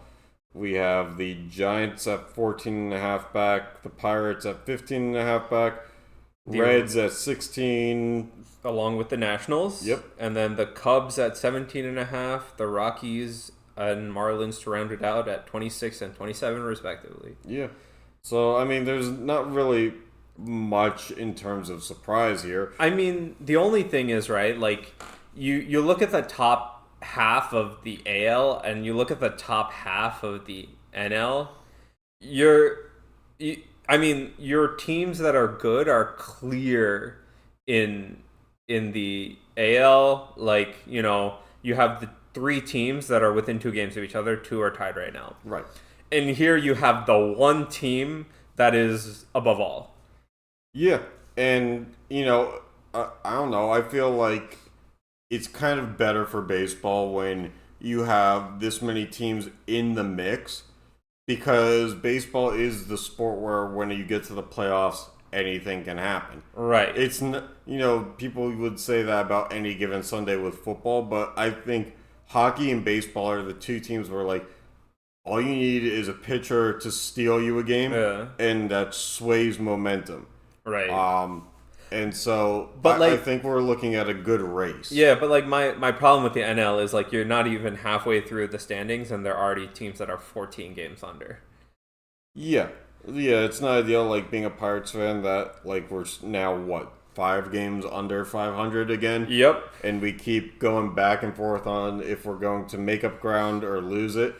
we have the Giants at 14.5 back, the Pirates at 15.5 back, Reds at 16. Along with the Nationals. Yep. And then the Cubs at 17.5, the Rockies and Marlins to round it out at 26 and 27 respectively. Yeah. So, I mean, there's not really much in terms of surprise here. I mean, the only thing is, right, like, you look at the top half of the AL and you look at the top half of the NL, I mean, your teams that are good are clear in the AL. Like, you know, you have the 3 teams that are within 2 games of each other. 2 are tied right now. Right. And here you have the one team that is above all. Yeah. And, you know, I don't know. I feel like it's kind of better for baseball when you have this many teams in the mix, because baseball is the sport where when you get to the playoffs, anything can happen. Right. It's, you know, people would say that about any given Sunday with football, but I think hockey and baseball are the 2 teams where, like, all you need is a pitcher to steal you a game, and that sways momentum. Right. And so, but I think we're looking at a good race. Yeah, but like my problem with the NL is, like, you're not even halfway through the standings and there are already teams that are 14 games under. Yeah, it's not ideal. Like, being a Pirates fan, that, like, we're now 5 games under 500 again. Yep. And we keep going back and forth on if we're going to make up ground or lose it.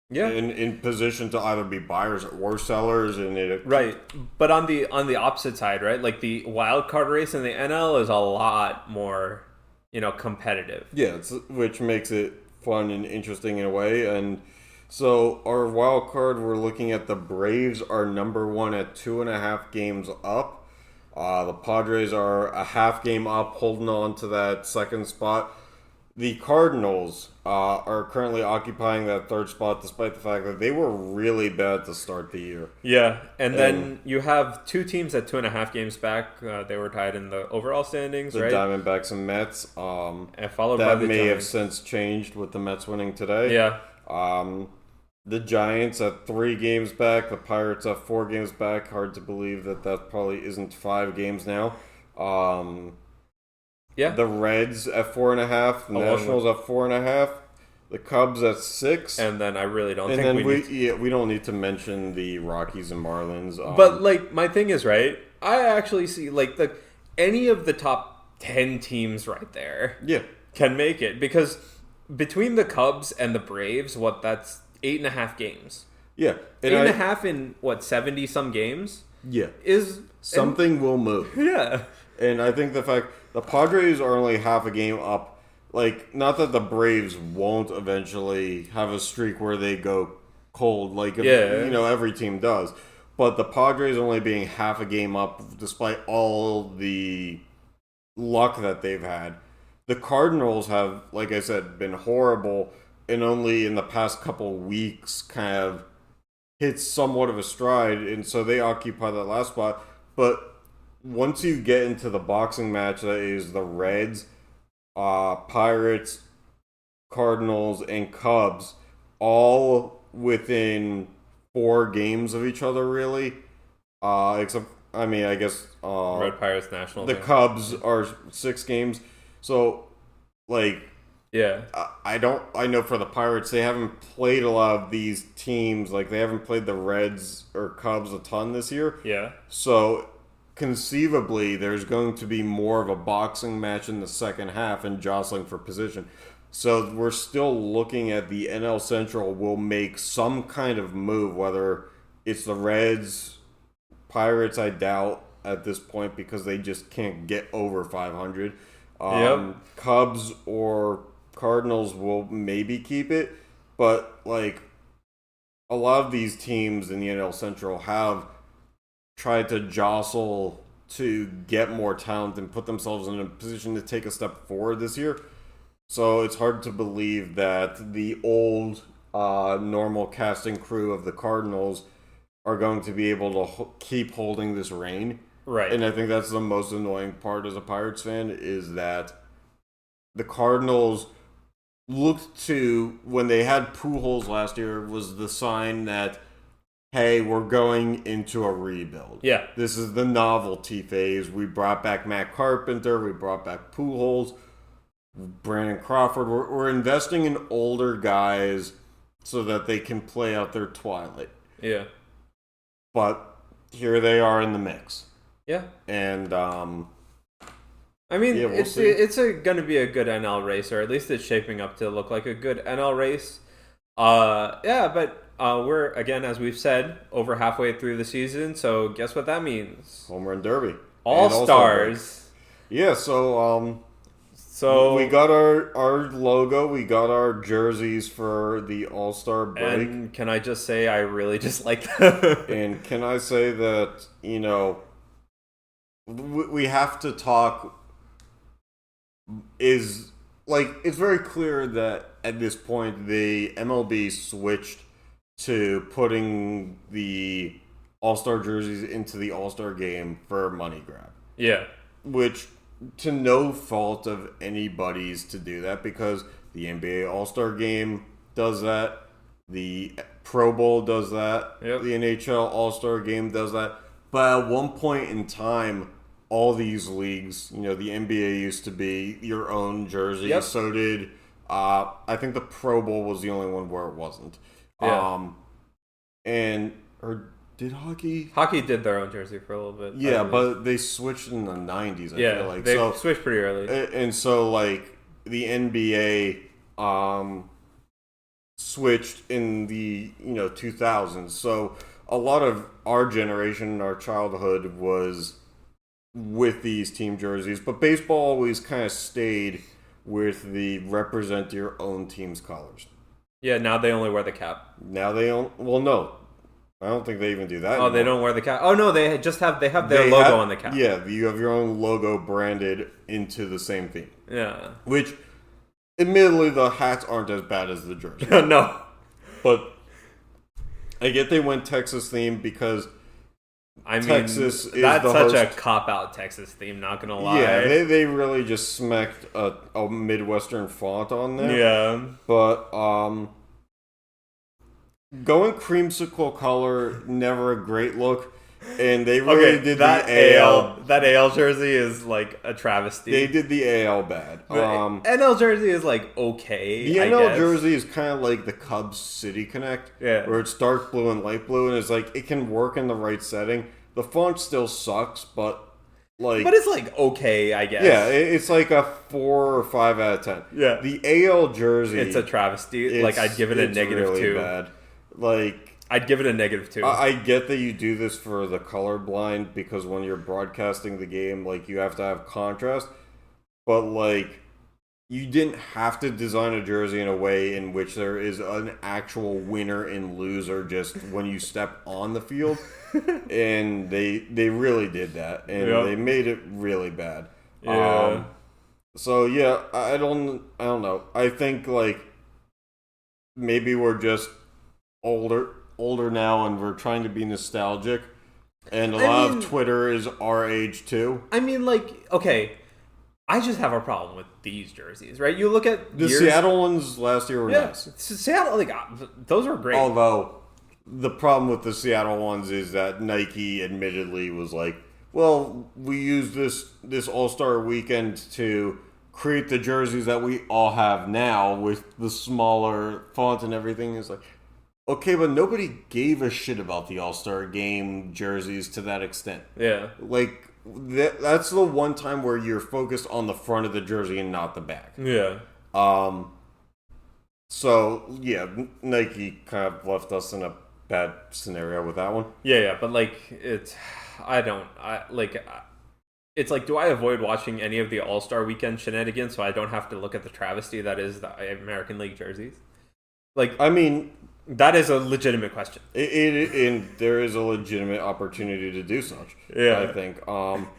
In position to either be buyers or sellers, and right. But on the opposite side, right? Like, the wild card race in the NL is a lot more, you know, competitive. Yeah, which makes it fun and interesting in a way. And so our wild card, we're looking at the Braves are number 1 at 2.5 games up. The Padres are a half game up, holding on to that second spot. The Cardinals are currently occupying that third spot, despite the fact that they were really bad to start the year. Yeah, and then you have 2 teams at 2.5 games back. They were tied in the overall standings, the right? Diamondbacks and Mets. And followed that by the may Giants. have since changed with the Mets winning today. Yeah. The Giants at 3 games back. The Pirates at 4 games back. Hard to believe that probably isn't 5 games now. Yeah. The Reds at 4.5. The Nationals at 4.5. The Cubs at 6. And then I really don't and think then we don't need to mention the Rockies and Marlins. But, like, my thing is, right, I actually see, like, any of the top 10 teams right there can make it. Because between the Cubs and the Braves, that's 8.5 games. Yeah. 8.5 in, 70-some games? Yeah. Is... Something will move. Yeah. And I think the fact the Padres are only half a game up. Like, not that the Braves won't eventually have a streak where they go cold, like every team does. But the Padres only being half a game up, despite all the luck that they've had. The Cardinals have, like I said, been horrible, and only in the past couple weeks kind of hit somewhat of a stride, and so they occupy that last spot. But once you get into the boxing match that is the Reds, Pirates, Cardinals, and Cubs, all within 4 games of each other, really. Except, I guess Red Pirates National. The Cubs are 6 games, so like, yeah. I know for the Pirates, they haven't played a lot of these teams. Like, they haven't played the Reds or Cubs a ton this year. Yeah. So conceivably, there's going to be more of a boxing match in the second half and jostling for position. So we're still looking at the NL Central will make some kind of move, whether it's the Reds, Pirates, I doubt at this point because they just can't get over 500. Cubs or Cardinals will maybe keep it, but like a lot of these teams in the NL Central have tried to jostle to get more talent and put themselves in a position to take a step forward this year. So it's hard to believe that the old normal casting crew of the Cardinals are going to be able to keep holding this reign. Right. And I think that's the most annoying part as a Pirates fan is that the Cardinals looked to, when they had Pujols last year, was the sign that, hey, we're going into a rebuild. Yeah. This is the novelty phase. We brought back Matt Carpenter. We brought back Pujols, Brandon Crawford. We're investing in older guys so that they can play out their twilight. Yeah. But here they are in the mix. Yeah. And, it's going to be a good NL race, or at least it's shaping up to look like a good NL race. But we're, again, as we've said, over halfway through the season, so guess what that means? Home Run Derby. All-Stars. Yeah, so we got our logo, we got our jerseys for the All-Star break. And can I just say I really just like them? And can I say that, we have to talk it's very clear that at this point the MLB switched to putting the All-Star jerseys into the All-Star game for money grab. Yeah. Which, to no fault of anybody's to do that, because the NBA All-Star game does that, the Pro Bowl does that, the NHL All-Star game does that. But at one point in time, all these leagues, the NBA used to be your own jersey. Yep. So did, I think the Pro Bowl was the only one where it wasn't. Yeah. Did hockey? Hockey did their own jersey for a little bit. Yeah, but they switched in the 90s, I feel like. They switched pretty early. And so, the NBA switched in the, 2000s. So a lot of our generation, our childhood was with these team jerseys. But baseball always kind of stayed with the represent your own team's colors. Yeah, now they only wear the cap. Now they don't. Well, no. I don't think they even do that anymore. They don't wear the cap. Oh no, they have their logo on the cap. Yeah, you have your own logo branded into the same theme. Yeah. Which, admittedly, the hats aren't as bad as the jersey. No. But I get they went Texas themed because Texas is that's the such host. A cop-out Texas theme, not gonna lie. Yeah, they really just smacked a Midwestern font on there. Yeah. But going creamsicle color, never a great look. And they really did that the AL. That AL jersey is like a travesty. They did the AL bad. NL jersey is like okay. The NL jersey is kind of like the Cubs City Connect, where it's dark blue and light blue, and it's like it can work in the right setting. The font still sucks, but it's like okay, I guess. Yeah, it's like a 4 or 5 out of 10. Yeah, the AL jersey, it's a travesty. Like I'd give it a negative really 2. Bad. Like I'd give it a negative 2. I get that you do this for the colorblind because when you're broadcasting the game, like you have to have contrast, but like you didn't have to design a jersey in a way in which there is an actual winner and loser just when you step on the field. And they really did that, and they made it really bad. Yeah. So yeah, I don't know. I think like maybe we're just older now, and we're trying to be nostalgic, and a lot of Twitter is our age too. I mean, like, okay, I just have a problem with these jerseys, right? You look at the Seattle ones last year were nice. Seattle, like those were great. Although the problem with the Seattle ones is that Nike admittedly was like, well, we used this All-Star weekend to create the jerseys that we all have now with the smaller font and everything. It's like, okay, but nobody gave a shit about the All-Star game jerseys to that extent. Yeah. Like, that's the one time where you're focused on the front of the jersey and not the back. Yeah. So, yeah, Nike kind of left us in a bad scenario with that one. Yeah, but like it's like, do I avoid watching any of the All-Star Weekend shenanigans so I don't have to look at the travesty that is the American League jerseys? Like, I mean, that is a legitimate question. And there is a legitimate opportunity to do such. Yeah, I think,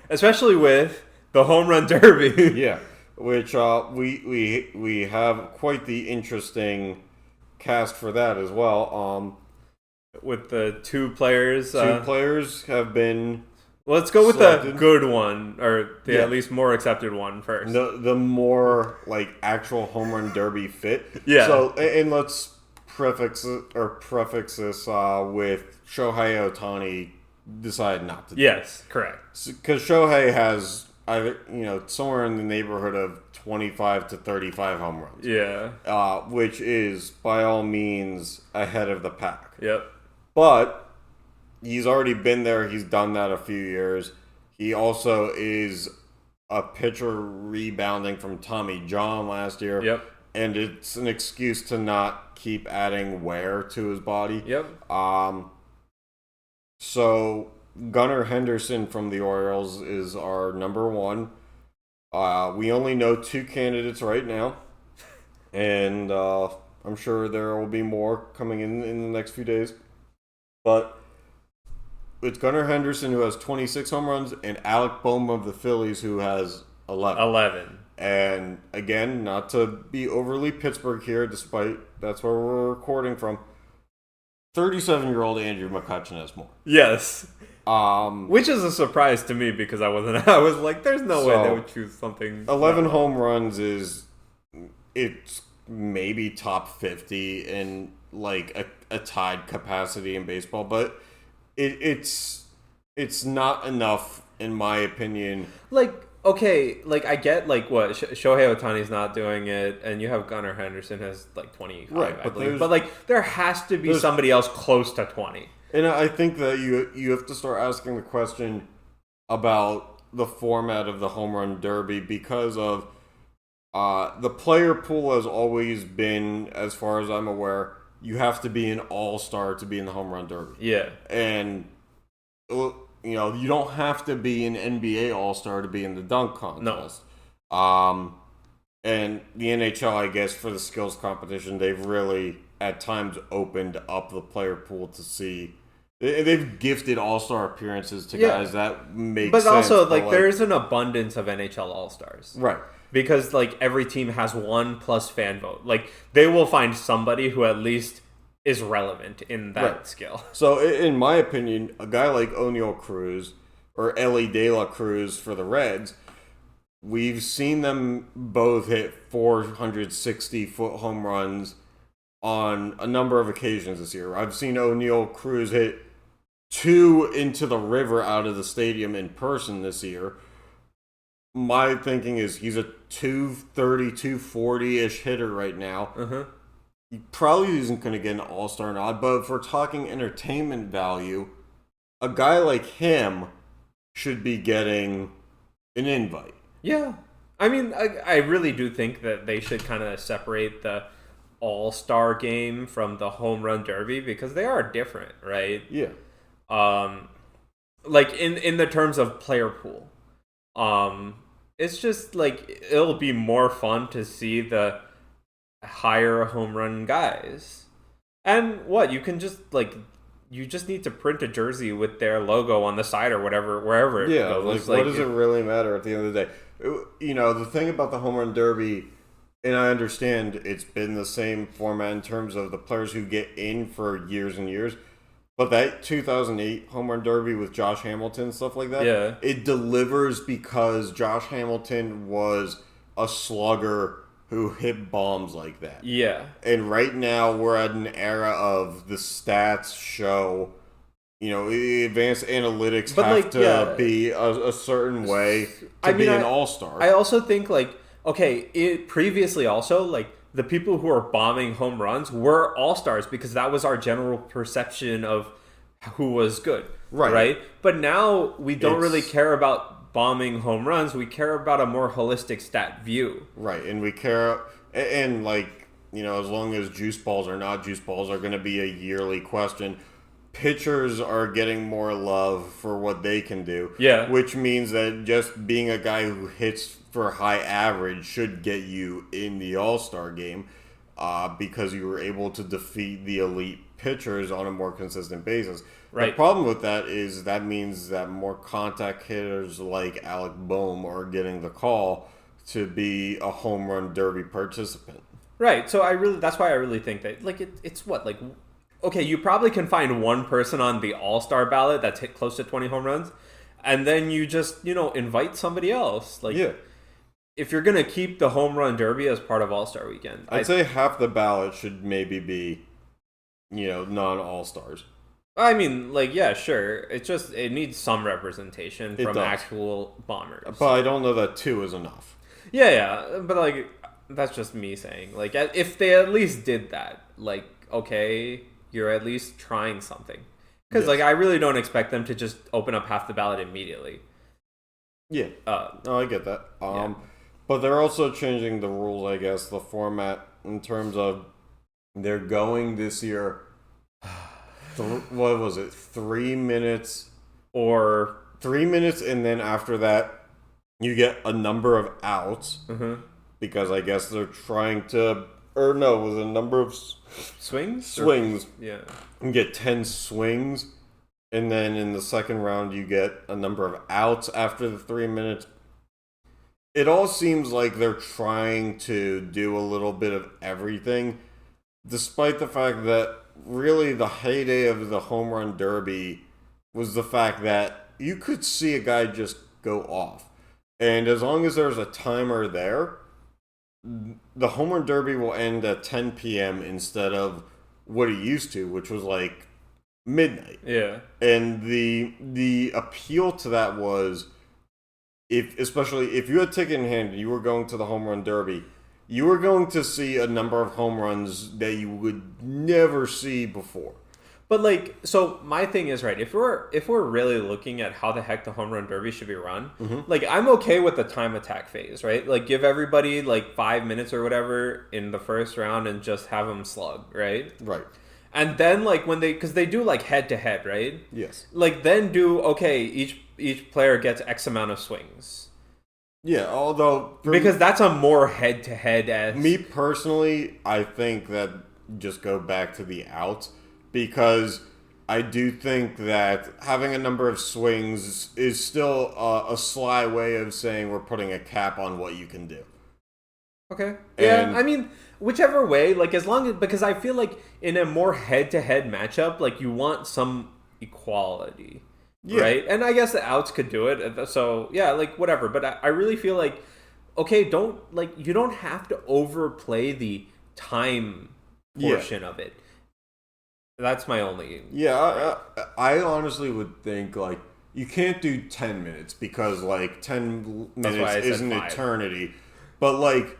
especially with the home run derby. Yeah, which we have quite the interesting cast for that as well. With the two players have been. Let's go with selected. the good one, or the at least more accepted one first. The more like actual home run derby fit. Yeah. So and let's prefix this with Shohei Ohtani decided not to. Yes, correct. Because Shohei has somewhere in the neighborhood of 25 to 35 home runs. Yeah. Which is by all means ahead of the pack. Yep. But he's already been there. He's done that a few years. He also is a pitcher rebounding from Tommy John last year. Yep. And it's an excuse to not keep adding wear to his body. Yep. So Gunnar Henderson from the Orioles is our number one. We only know 2 candidates right now. And I'm sure there will be more coming in the next few days. But it's Gunnar Henderson, who has 26 home runs, and Alec Bohm of the Phillies, who has 11. And again, not to be overly Pittsburgh here, despite that's where we're recording from, 37-year-old Andrew McCutchen has more. Yes. Which is a surprise to me because I was like, there's no way they would choose something. 11 home runs it's maybe top 50 in like a tied capacity in baseball, but it's not enough in my opinion. Like, okay, like I get like what Shohei Ohtani's not doing it, and you have Gunnar Henderson has like 25, right? I believe. But like there has to be somebody else close to 20. And I think that you have to start asking the question about the format of the home run derby because of the player pool has always been, as far as I'm aware, you have to be an all-star to be in the home run derby. Yeah. And, you don't have to be an NBA all-star to be in the dunk contest. No. And the NHL, I guess, for the skills competition, they've really, at times, opened up the player pool to see. They've gifted all-star appearances to guys that make sense. But also, like, there's an abundance of NHL all-stars. Right. Because, like, every team has 1 plus fan vote. Like, they will find somebody who at least is relevant in that skill. So, in my opinion, a guy like O'Neal Cruz or Ellie De La Cruz for the Reds, we've seen them both hit 460-foot home runs on a number of occasions this year. I've seen O'Neal Cruz hit 2 into the river out of the stadium in person this year. My thinking is he's a 230, 240-ish hitter right now. He probably isn't going to get an all-star nod, but if we're talking entertainment value, a guy like him should be getting an invite. Yeah. I mean, I really do think that they should kind of separate the all-star game from the home run derby because they are different, right? Yeah. Like in the terms of player pool. It's just like it'll be more fun to see the higher home run guys. And what, you can just like you just need to print a jersey with their logo on the side or whatever, wherever it goes. Like, what does it really matter at the end of the day? You know, the thing about the home run derby, and I understand it's been the same format in terms of the players who get in for years and years, but that 2008 home run derby with Josh Hamilton and stuff like that, it delivers because Josh Hamilton was a slugger who hit bombs like that. Yeah. And right now we're at an era of the stats show, you know, advanced analytics have to be a certain way to be an all-star. I also think, like, okay, previously also, like, the people who are bombing home runs were all-stars because that was our general perception of who was good. Right? But now we don't really care about bombing home runs. We care about a more holistic stat view. Right, and we care, and like, you know, as long as juice balls or not juice balls are going to be a yearly question, pitchers are getting more love for what they can do. Yeah. Which means that just being a guy who hits for high average should get you in the All-Star game because you were able to defeat the elite pitchers on a more consistent basis. Right. The problem with that is that means that more contact hitters like Alec Boehm are getting the call to be a home run derby participant. Right. So that's why I really think that, like, it's what, like, okay, you probably can find one person on the All-Star ballot that's hit close to 20 home runs, and then you just, you know, invite somebody else. Like, if you're going to keep the home run derby as part of All-Star weekend, I'd say half the ballot should maybe be, you know, non-All-Stars. I mean, like, yeah, sure. It needs some representation from actual bombers. But I don't know that 2 is enough. Yeah. But, like, that's just me saying. Like, if they at least did that, like, okay, you're at least trying something. Because, like, I really don't expect them to just open up half the ballot immediately. Yeah. No, I get that. But they're also changing the rules, I guess, the format in terms of they're going this year... what was it? 3 minutes or 3 minutes, and then after that, you get a number of outs because I guess they're trying to, or no, it was a number of swings. Yeah, you get 10 swings, and then in the second round, you get a number of outs after the 3 minutes. It all seems like they're trying to do a little bit of everything, despite the fact that really the heyday of the home run derby was the fact that you could see a guy just go off. And as long as there's a timer there, the home run derby will end at 10 p.m. instead of what it used to, which was like midnight. Yeah. And the appeal to that was, especially if you had a ticket in hand and you were going to the home run derby, you were going to see a number of home runs that you would never see before. But, like, so my thing is, right, if we're really looking at how the heck the home run derby should be run, like, I'm okay with the time attack phase, right? Like, give everybody, like, 5 minutes or whatever in the first round and just have them slug, right? Right. And then, like, because they do, like, head-to-head, right? Yes. Like, then okay, each player gets X amount of swings. Yeah, although... Because that's a more head-to-head as... Me personally, I think that just go back to the outs, because I do think that having a number of swings is still a sly way of saying we're putting a cap on what you can do. Okay. Yeah, I mean, whichever way, like, as long as... Because I feel like in a more head-to-head matchup, like, you want some equality. Yeah. Right? And I guess the outs could do it. So, yeah, like, whatever. But I really feel like, okay, you don't have to overplay the time portion of it. That's my only. Yeah, I honestly would think like you can't do 10 minutes because like 10 minutes is an eternity. But like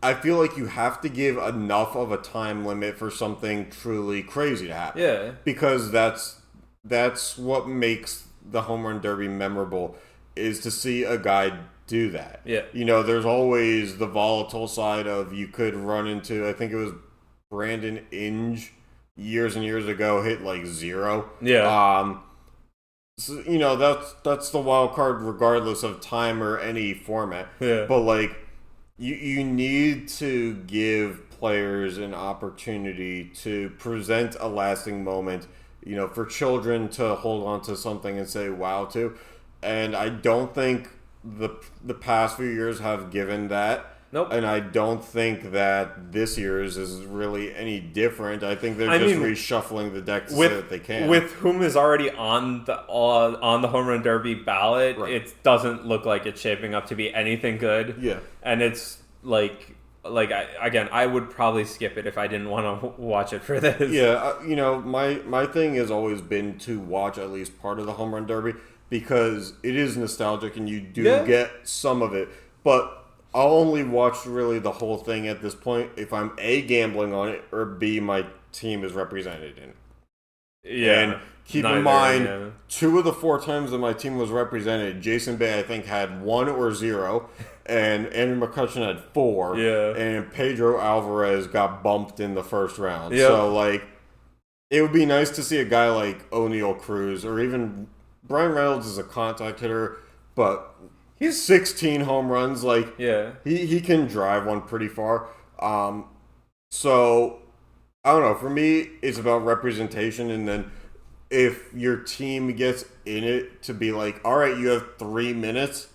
I feel like you have to give enough of a time limit for something truly crazy to happen. Yeah. Because that's what makes the home run derby memorable, is to see a guy do that. Yeah. There's always the volatile side of, you could run into, I think it was Brandon Inge years and years ago, hit like 0. Yeah. So, that's the wild card regardless of time or any format. Yeah. But like you need to give players an opportunity to present a lasting moment, for children to hold on to something and say wow to. And I don't think the past few years have given that. Nope. And I don't think that this year's is really any different. I think they're reshuffling the deck to say that they can. With whom is already on the home run derby ballot, right. It doesn't look like it's shaping up to be anything good. Yeah. And it's I would probably skip it if I didn't want to watch it for this. Yeah, my thing has always been to watch at least part of the home run derby because it is nostalgic and you do get some of it. But I'll only watch really the whole thing at this point if I'm A, gambling on it, or B, my team is represented in it. Yeah. And keep in mind, 2 of the 4 times that my team was represented, Jason Bay, I think, had 1 or 0, and Andrew McCutcheon had 4, and Pedro Alvarez got bumped in the first round. Yep. So, like, it would be nice to see a guy like O'Neal Cruz, or even Brian Reynolds is a contact hitter, but he's 16 home runs. Like, he can drive one pretty far. So, I don't know. For me, it's about representation. And then if your team gets in it to be like, all right, you have 3 minutes,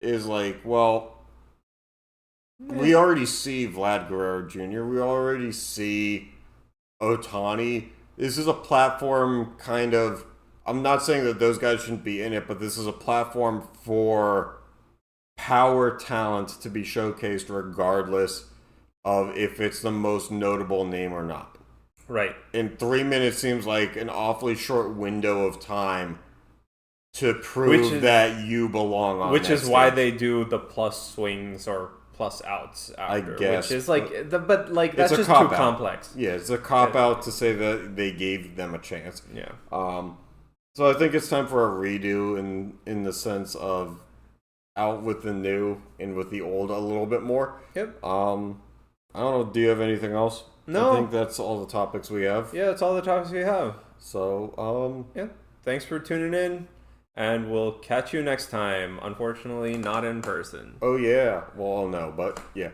is like, well, we already see Vlad Guerrero Jr. We already see Ohtani. This is a platform kind of, I'm not saying that those guys shouldn't be in it, but this is a platform for power talent to be showcased regardless of if it's the most notable name or not. Right. And 3 minutes seems like an awfully short window of time to prove that you belong on which that is stage. why they do the plus swings or plus outs after, I guess. Which is like, that's just too complex. Yeah, it's a cop-out to say that they gave them a chance. Yeah. So I think it's time for a redo in the sense of out with the new and with the old a little bit more. Yep. I don't know. Do you have anything else? No. I think that's all the topics we have. Yeah, that's all the topics we have. So, yeah. Thanks for tuning in, and we'll catch you next time. Unfortunately, not in person. Oh, yeah. Well, no, but yeah.